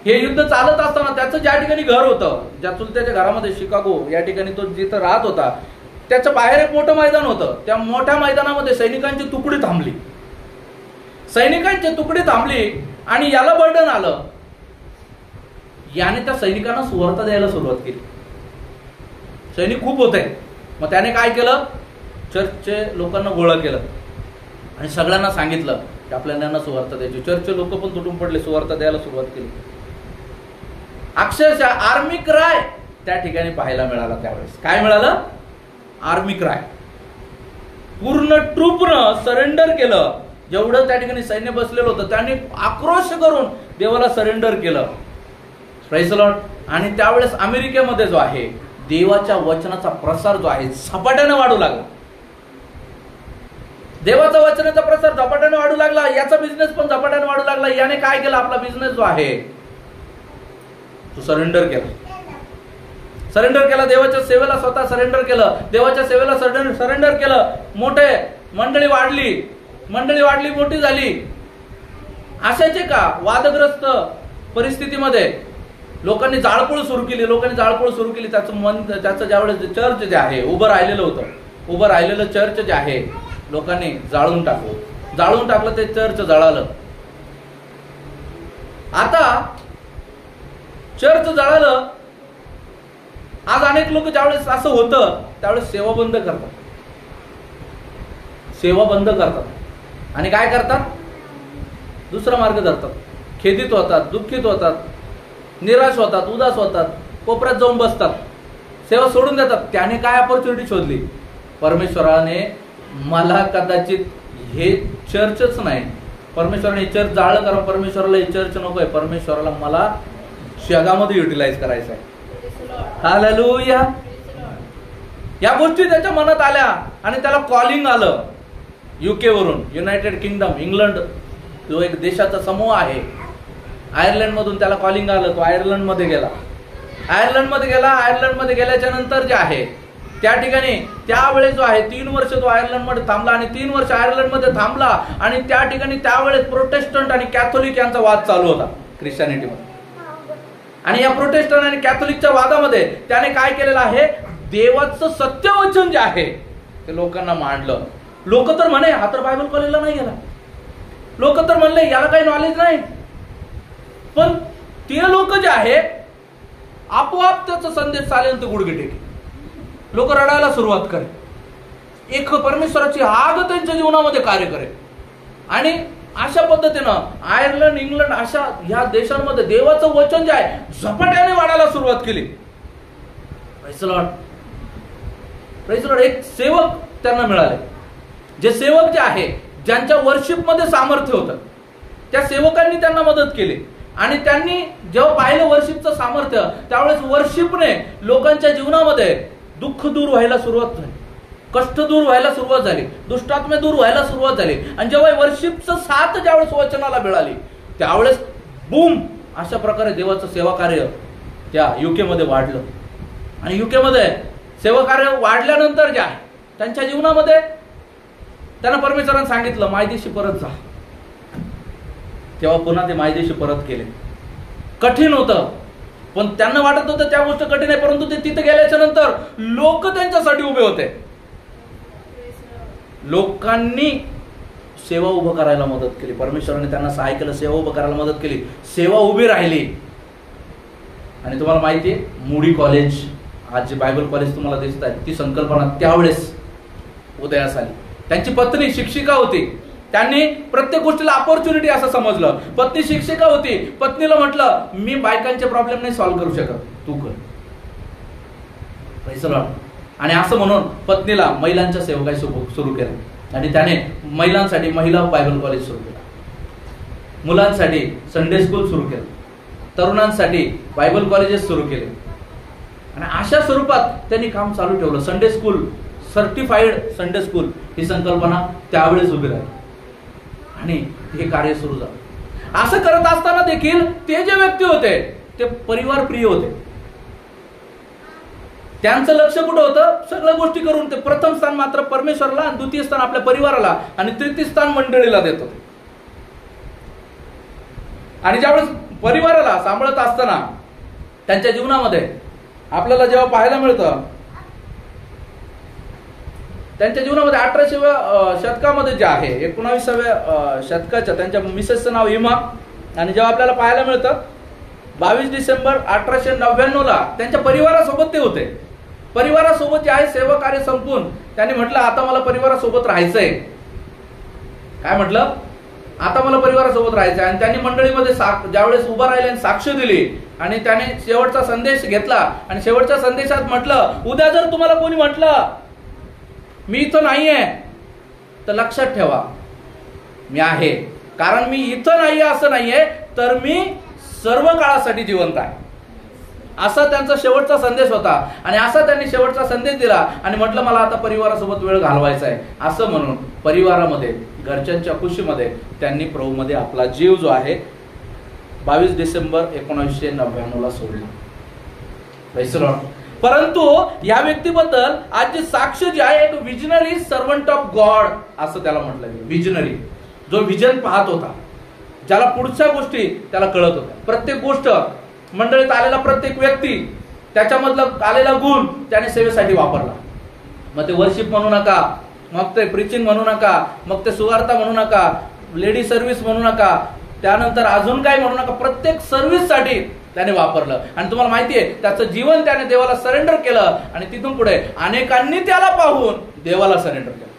A: हे युद्ध चालत असताना त्याचं ज्या ठिकाणी घर होतं, ज्या चुलत्याच्या घरामध्ये शिकागो या ठिकाणी तो जिथं राहत होता, त्याच्या बाहेर एक मोठं मैदान होतं. त्या मोठ्या मैदानामध्ये सैनिकांची तुकडी थांबली. सैनिकांची तुकडी थांबली आणि याला बर्डन आलं. याने त्या सैनिकांना सुवार्ता द्यायला सुरुवात केली. सैनिक खूप होते. मग त्याने काय केलं, चर्चचे लोकांना गोळा केलं आणि सगळ्यांना सांगितलं की आपल्याला यांना सुवार्ता द्यायची. चर्चचे लोक पण तुटून पडले, सुवार्ता द्यायला सुरुवात केली. अक्षरशः आर्मी क्राय त्या ठिकाणी पाहायला मिळाला. त्यावेळेस काय मिळालं, आर्मी क्राय. पूर्ण ट्रूपनं सरेंडर केलं. जेवढं त्या ठिकाणी सैन्य बसलेलं होतं त्यांनी आक्रोश करून देवाला सरेंडर केलं. Praise the Lord. आणि त्यावेळेस अमेरिकेमध्ये जो आहे देवाच्या वचनाचा प्रसार जो आहे झपाट्याने वाढू लागला. देवाचा वचनाचा प्रसार झपाट्याने वाढू लागला. याचा बिझनेस पण झपाट्याने वाढू लागला. याने काय केलं, आपला बिझनेस जो आहे तो सरेंडर केला. देवाच्या सेवेला स्वतः सरेंडर केलं. देवाच्या सेवेला सरेंडर केलं. मोठे मंडळी वाढली, मोठी झाली. अशाचे का वादग्रस्त परिस्थितीमध्ये लोकांनी जाळपोळ सुरू केली. त्याचं ज्यावेळेस चर्च जे आहे उभं राहिलेलं चर्च जे आहे लोकांनी जाळून टाकलं. ते चर्च जळालं. आता चर्च जळालं. आज अनेक लोक ज्यावेळेस असं होतं त्यावेळेस सेवा बंद करतात आणि काय करतात, दुसरा मार्ग धरतात. खेदित होतात, दुःखित होतात, निराश होतात, उदास होतात, कोपऱ्यात जाऊन बसतात, सेवा सोडून देतात. त्याने काय ऑपॉर्च्युनिटी शोधली, परमेश्वराने मला कदाचित हे चर्चच नाही, परमेश्वराने चर्च जाळलं, कारण परमेश्वराला हे चर्च नकोय, परमेश्वराला मला जगामध्ये युटिलाइज करायचं आहे. हालेलुया. या गोष्टी त्याच्या मनात आल्या आणि त्याला कॉलिंग आलं. UK वरून, युनायटेड किंगडम, इंग्लंड जो एक देशाचा समूह आहे, आयर्लंड मधून त्याला कॉलिंग आलं. तो आयर्लंड मध्ये गेल्याच्या नंतर जे आहे त्या ठिकाणी त्यावेळेस जो आहे 3 वर्ष तो आयर्लंड मध्ये थांबला आणि 3 वर्ष आयर्लंड मध्ये थांबला आणि त्या ठिकाणी त्यावेळेस प्रोटेस्टंट आणि कॅथोलिक यांचा वाद चालू होता ख्रिश्चॅनिटीमध्ये. आणि या प्रोटेस्टंट आणि कॅथोलिकच्या वादामध्ये त्याने काय केलेलं आहे, देवाचं सत्यवचन जे आहे ते लोकांना मांडलं. लोक तर म्हणे हा तर बायबल कॉलेजला नाही गेला, लोक तर म्हणले याला काही नॉलेज नाही, पण ते लोक जे आहे आपोआप त्याचा संदेश चालेल तर गुडघे टेके लोक रडायला सुरुवात करे. एक परमेश्वराची आग त्यांच्या जीवनामध्ये कार्य करे आणि अशा पद्धतीनं आयर्लंड, इंग्लंड अशा ह्या देशांमध्ये देवाचं वचन जे आहे झपाट्याने वाढायला सुरुवात केली. Praise the lord, praise the Lord. एक सेवक त्यांना मिळाले, जे सेवक जे आहे ज्यांच्या वर्शिप मध्ये सामर्थ्य होतं, त्या सेवकांनी त्यांना मदत केली. आणि त्यांनी जेव्हा पाहिलं वर्शिपचं सामर्थ्य, त्यावेळेस वर्शिपने लोकांच्या जीवनामध्ये दुःख दूर व्हायला सुरुवात झाली, कष्ट दूर व्हायला सुरुवात झाली, दुष्टात्मे दूर व्हायला सुरुवात झाली. आणि जेव्हा वर्शिपचं साथ ज्यावेळेस वचनाला मिळाली, त्यावेळेस बूम अशा प्रकारे देवाचं सेवा कार्य त्या युके मध्ये वाढलं. आणि युके मध्ये सेवा कार्य वाढल्यानंतर जे आहे त्यांच्या जीवनामध्ये त्यांना परमेश्वराने सांगितलं मायदेशी परत जा. तेव्हा पुन्हा ते मायदेशी परत केले. कठीण होतं, पण त्यांना वाटत होतं त्या गोष्ट कठीण आहे, परंतु ते तिथे गेल्याच्या नंतर लोक त्यांच्यासाठी उभे होते. लोकांनी सेवा उभं करायला मदत केली. परमेश्वराने त्यांना सहाय्य केलं, सेवा उभं करायला मदत केली, सेवा उभी राहिली. आणि तुम्हाला माहिती आहे, मूडी कॉलेज, आज जे बायबल कॉलेज तुम्हाला दिसत आहे, ती संकल्पना त्यावेळेस उदयास आली. त्यांची पत्नी शिक्षिका होती, त्यांनी प्रत्येक गोष्टीला अपॉर्च्युनिटी असं समजलं. पत्नी शिक्षिका होती, पत्नीला म्हटलं मी बायकांचे प्रॉब्लेम नाही सॉल्व्ह करू शकत, तू कर. Praise the Lord. आणि असं म्हणून पत्नीला महिलांच्या सेवकाई सुरू केलं. आणि त्याने महिलांसाठी महिला बायबल कॉलेज सुरू केलं, मुलांसाठी संडे स्कूल सुरू केलं, तरुणांसाठी बायबल कॉलेजेस सुरू केले. आणि अशा स्वरूपात त्यांनी काम चालू ठेवलं. Sunday school, certified Sunday school ही संकल्पना त्यावेळेस उभी राहिली आणि हे कार्य सुरू झालं. असं करत असताना देखील ते जे व्यक्ती होते ते परिवार प्रिय होते. त्यांचं लक्ष कुठं होतं? सगळ्या गोष्टी करून ते प्रथम स्थान मात्र परमेश्वराला, द्वितीय स्थान आपल्या परिवाराला आणि तृतीय स्थान मंडळीला देत होते. आणि ज्यावेळेस परिवाराला सांभाळत असताना त्यांच्या जीवनामध्ये आपल्याला जेव्हा पाहायला मिळतं, त्यांच्या जीवनामध्ये 18व्या शतकामध्ये जे आहे 19व्या शतकाच्या त्यांच्या मिसेसचं नाव इमा. आणि जेव्हा आपल्याला पाहायला मिळतं 22 डिसेंबर 1899 त्यांच्या परिवारासोबत ते होते. परिवारासोबत जे आहे सेवा कार्य संपून त्यांनी म्हटलं आता मला परिवारासोबत राहायचंय. काय म्हटलं? आता मला परिवारासोबत राहायचंय. आणि त्यांनी मंडळीमध्ये ज्यावेळेस उभं राहिले आणि साक्ष दिली आणि त्याने शेवटचा संदेश घेतला आणि शेवटच्या संदेशात म्हटलं उद्या जर तुम्हाला कोणी म्हटलं मी इथं नाहीये तर लक्षात ठेवा मी आहे, कारण मी इथं नाहीये असं नाहीये, तर मी सर्व काळासाठी जिवंत आहे. असा त्यांचा शेवटचा संदेश होता. आणि असा त्यांनी शेवटचा संदेश दिला आणि म्हटलं मला आता परिवारासोबत वेळ घालवायचा आहे असं म्हणून परिवारामध्ये घरच्यांच्या खुशीमध्ये त्यांनी प्रभूमध्ये आपला जीव जो आहे 22 डिसेंबर 1999 सोडला. Praise the Lord. परंतु या व्यक्तीबद्दल आज जे साक्ष जे आहे एक विजनरी सर्वंट ऑफ गॉड असं त्याला म्हटलं गेलं. विजनरी, जो विजन पाहत होता, ज्याला पुढच्या गोष्टी त्याला कळत होत्या. प्रत्येक गोष्ट, मंडळीत आलेला प्रत्येक व्यक्ती, त्याच्यामधला आलेला गुण त्याने सेवेसाठी वापरला. मग ते वर्शिप म्हणू नका, मग ते प्रीचिंग म्हणू नका, मग ते सुवार्ता म्हणू नका, लेडी सर्व्हिस म्हणू नका, त्यानंतर अजून काय म्हणू नका, प्रत्येक सर्व्हिससाठी त्याने वापरलं. आणि तुम्हाला माहितीये त्याचं जीवन त्याने देवाला सरेंडर केलं आणि तिथून पुढे अनेकांनी त्याला पाहून देवाला सरेंडर केलं.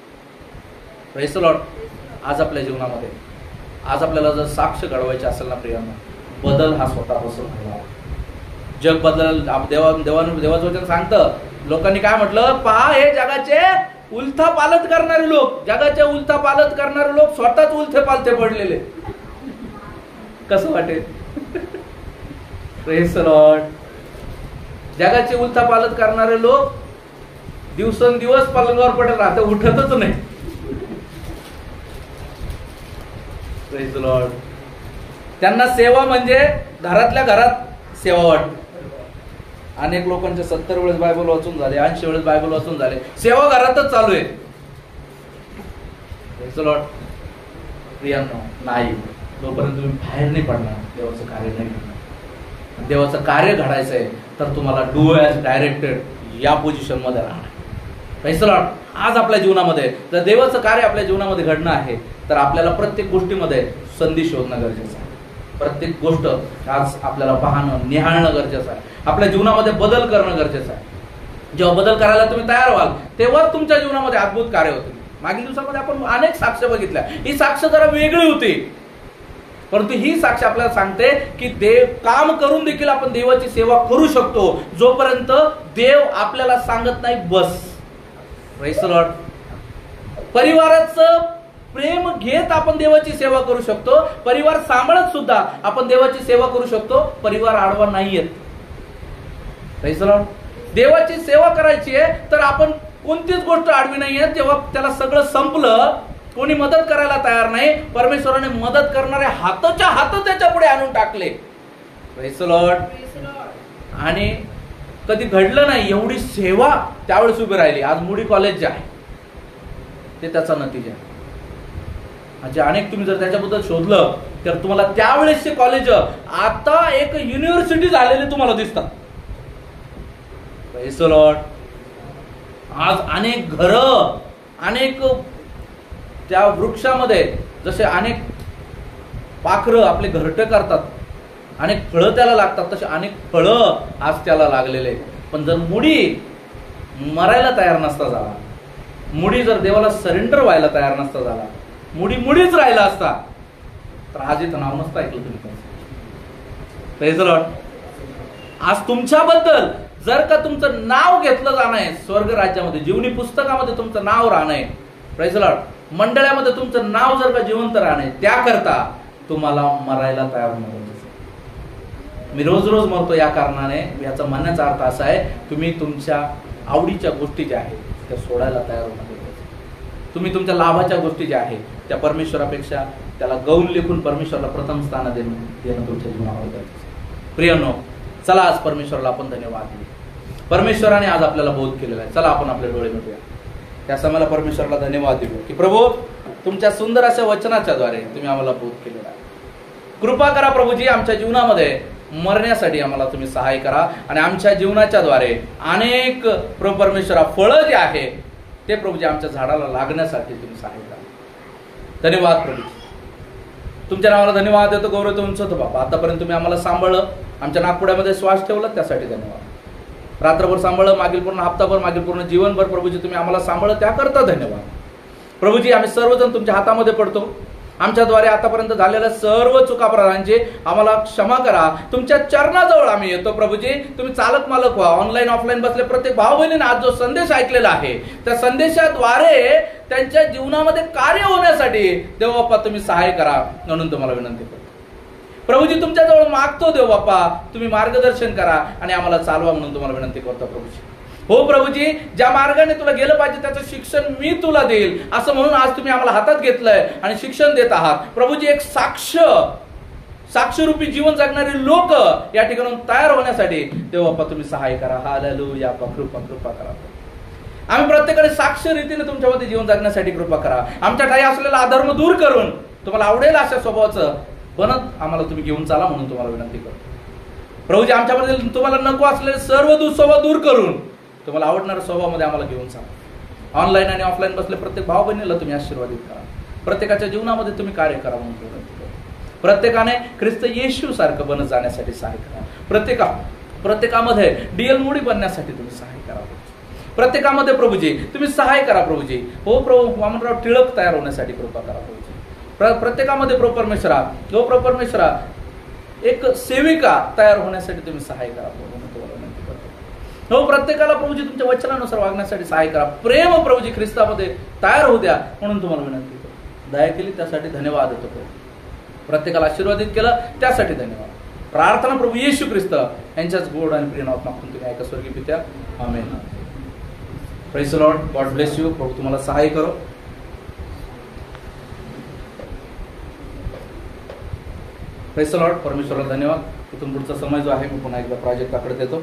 A: Praise the lord. आज आपल्या जीवनामध्ये आज आपल्याला जर साक्ष घडवायची असेल ना प्रियांना, बदल हा स्वतःपासून व्हावा. जग बदल देवाचं वचन सांगतं. लोकांनी काय म्हटलं, पहा हे जगाचे उलथा पालत करणारे लोक, जगाचे उलथा पालत करणारे लोक स्वतःच उलथे पालथे पडलेले. कसं वाटेल? Praise the Lord. जगाचे उलथा पालत करणारे लोक दिवसेंदिवस पलंगावर पडत राहते, उठतच नाही. Praise the Lord. त्यांना सेवा म्हणजे घरातल्या घरात सेवा वाटते. अनेक लोकांचे 70 वेळेस बायबल वाचून झाले, 80 वेळेस बायबल वाचून झाले, सेवा घरातच चालू आहे. Praise the Lord. प्रियांनो, नाही, जोपर्यंत तुम्ही बाहेर नाही पडणार देवाचं कार्य नाही करणार. देवाचं कार्य घडायचंय तर तुम्हाला डू ॲज डायरेक्टेड या पोझिशन मध्ये राहणार. Praise the lord. आज आपल्या जीवनामध्ये जर देवाचं कार्य आपल्या जीवनामध्ये घडणं आहे तर आपल्याला प्रत्येक गोष्टीमध्ये संधी शोधणं गरजेचं आहे. प्रत्येक गोष्ट आज आपल्याला पाहणं, निहाळणं गरजेचं आहे. आपल्या जीवनामध्ये बदल करणं गरजेचं आहे. जेव्हा बदल करायला तुम्ही तयार व्हाल तेव्हाच तुमच्या जीवनामध्ये अद्भुत कार्य होतील. मागील दिवसामध्ये आपण अनेक साक्ष बघितल्या. ही साक्ष जरा वेगळी होती, परंतु ही साक्ष आपल्याला सांगते की देव काम करून देखील आपण देवाची सेवा करू शकतो, जोपर्यंत देव आपल्याला सांगत नाही बस. Praise the Lord. परिवाराचं प्रेम घेत आपण देवाची सेवा करू शकतो. परिवार सांभाळत सुद्धा आपण देवाची सेवा करू शकतो. परिवार आडवा नाही येत. Praise the Lord. देवाची सेवा करायची आहे तर आपण कोणतीच गोष्ट आडवी नाही आहे. जेव्हा त्याला सगळं संपलं, कोणी मदत करायला तयार नाही, परमेश्वराने मदत करणारे हाताच्या हात त्याच्या पुढे आणून टाकले. Praise the Lord. आणि कधी घडलं नाही एवढी सेवा त्यावेळेस उभी राहिली. आज मुडी कॉलेज जे आहे ते त्याचा नतीजा आहे. म्हणजे अनेक तुम्ही जर त्याच्याबद्दल शोधलं तर तुम्हाला त्यावेळेसचे कॉलेज आता एक युनिव्हर्सिटी झालेले तुम्हाला दिसतात. Praise the lord. आज अनेक घरं, अनेक त्या वृक्षामध्ये जसे अनेक पाखरं आपले घरटे करतात, अनेक फळं त्याला लागतात, तसे अनेक फळं आज त्याला लागलेले. पण जर मुडी मरायला तयार नसता झाला, मुडी जर देवाला सरेंडर व्हायला तयार नसता झाला, मुडीच राहिला असता, तर आज इथं नाव नसतं ऐकलं तुम्ही. Praise the lord. आज तुमच्याबद्दल जर का तुमचं नाव घेतलं जाणं आहे स्वर्ग राज्यामध्ये, जीवनी पुस्तकामध्ये तुमचं नाव राहणं आहे, प्रेज द लॉर्ड, मंडळामध्ये तुमचं नाव जर का जिवंत राहणे, त्याकरता तुम्हाला मरायला तयार होणार. मी रोज रोज मरतो या कारणाने, याचा म्हणण्याचा अर्थ असा आहे, तुम्ही तुमच्या आवडीच्या गोष्टी ज्या आहेत त्या सोडायला तयार होणार. तुम्ही तुमच्या लाभाच्या गोष्टी ज्या आहेत त्या परमेश्वरापेक्षा त्याला गौण लेखून परमेश्वराला प्रथम स्थान देणं तुमच्या जीवनामध्ये. प्रियनो, चला आज परमेश्वराला आपण धन्यवाद देऊ. परमेश्वराने आज आपल्याला बोध केलेला आहे. चला आपण आपले डोळे मिटूया. त्या समयाला परमेश्वराला धन्यवाद देऊ की प्रभू, तुमच्या सुंदर अशा वचनाच्या द्वारे तुम्ही आम्हाला बोध केलेला आहे. कृपा करा प्रभूजी, आमच्या जीवनामध्ये मरण्यासाठी आम्हाला तुम्ही सहाय्य करा आणि आमच्या जीवनाच्या द्वारे अनेक प्रभू परमेश्वरा फळं जे आहे ते प्रभूजी आमच्या झाडाला लागण्यासाठी तुम्ही सहाय्य करा. धन्यवाद प्रभूजी. तुमच्या नावाला धन्यवाद देतो, गौरव तुमचं तो बाबा. आतापर्यंत तुम्ही आम्हाला सांभाळलं, आमच्या नागपुड्यामध्ये श्वास ठेवला, त्यासाठी धन्यवाद. रात्रभर सांभाळलं, मागील पूर्ण हप्ताभर, मागील पूर्ण जीवनभर प्रभूजी तुम्ही आम्हाला सांभाळलं, त्याकरता धन्यवाद. प्रभूजी, आम्ही सर्वजण तुमच्या हातामध्ये पडतो. आमच्याद्वारे आतापर्यंत झालेल्या सर्व चुकापराधांची आम्हाला क्षमा करा. तुमच्या चरणाजवळ आम्ही येतो प्रभूजी. तुम्ही चालक मालक व्हा. ऑनलाईन ऑफलाईन बसले प्रत्येक भाऊ बहिणीने आज जो संदेश ऐकलेला आहे त्या संदेशाद्वारे त्यांच्या जीवनामध्ये कार्य होण्यासाठी देव बाप्पा तुम्ही सहाय्य करा म्हणून तुम्हाला विनंती करतो. प्रभूजी, तुमच्याजवळ मागतो देव बाप्पा, तुम्ही मार्गदर्शन करा आणि आम्हाला चालवा म्हणून तुम्हाला विनंती करतो प्रभूजी. हो प्रभूजी, ज्या मार्गाने तुला गेलं पाहिजे त्याचं शिक्षण मी तुला देईल असं म्हणून आज तुम्ही आम्हाला हातात घेतलंय आणि शिक्षण देत आहात. प्रभूजी, एक साक्षरूपी जीवन जगणारे लोक या ठिकाणी तयार होण्यासाठी देव बाप्पा तुम्ही सहाय्य करा. हालेलुया. कृपा करा. आम्ही प्रत्येकाने साक्ष रीतीने तुमच्यामध्ये जीवन जगण्यासाठी कृपा करा. आमच्या काही असलेला अधर्म दूर करून तुम्हाला आवडेल अशा स्वभावाचं बनत आम्हाला तुम्ही घेऊन चाला म्हणून तुम्हाला विनंती करतो. प्रभूजी, आमच्यामध्ये तुम्हाला नको असलेले सर्व दुःस्वभाव दूर करून तुम्हाला आवडणाऱ्या स्वभावामध्ये आम्हाला घेऊन चाला. ऑनलाईन आणि ऑफलाईन बसले प्रत्येक भाऊ बहिणीला तुम्ही आशीर्वादित करा. प्रत्येकाच्या जीवनामध्ये तुम्ही कार्य करा म्हणून विनंती करतो. प्रत्येकाने ख्रिस्त येशू सारखं बनत जाण्यासाठी सहाय्य करा. प्रत्येकामध्ये डीएल मुडी बनण्यासाठी तुम्ही सहाय्य करा. प्रत्येकामध्ये प्रभूजी तुम्ही सहाय्य करा. प्रभूजी, हो प्रभू, वामनराव टिळक तयार होण्यासाठी कृपा करा. प्रभूजी, प्रत्येकामध्ये प्रभू परमेश्वरा एक सेविका तयार होण्यासाठी तुम्ही सहाय्य करा. हो, प्रत्येकाला प्रभूजी तुमच्या वचनानुसार वागण्यासाठी सहाय्य करा. प्रेम प्रभूजी ख्रिस्तामध्ये तयार होऊ द्या म्हणून तुम्हाला विनंती करतो. दया केली त्यासाठी धन्यवाद देतो प्रभू. प्रत्येकाला आशीर्वादित केलं त्यासाठी धन्यवाद. प्रार्थना प्रभू येशू ख्रिस्त यांच्याच गोड आणि प्रिय नावात मागून तुम्ही ऐका स्वर्गीय पित्या. आमेन. Praise the lord. God bless you. प्रभू तुम्हाला सहाय्य करो. Praise the lord. परमेश्वराला धन्यवाद. इथून पुढचा समय जो आहे मी पुन्हा एकदा प्राजक्ताकडे देतो.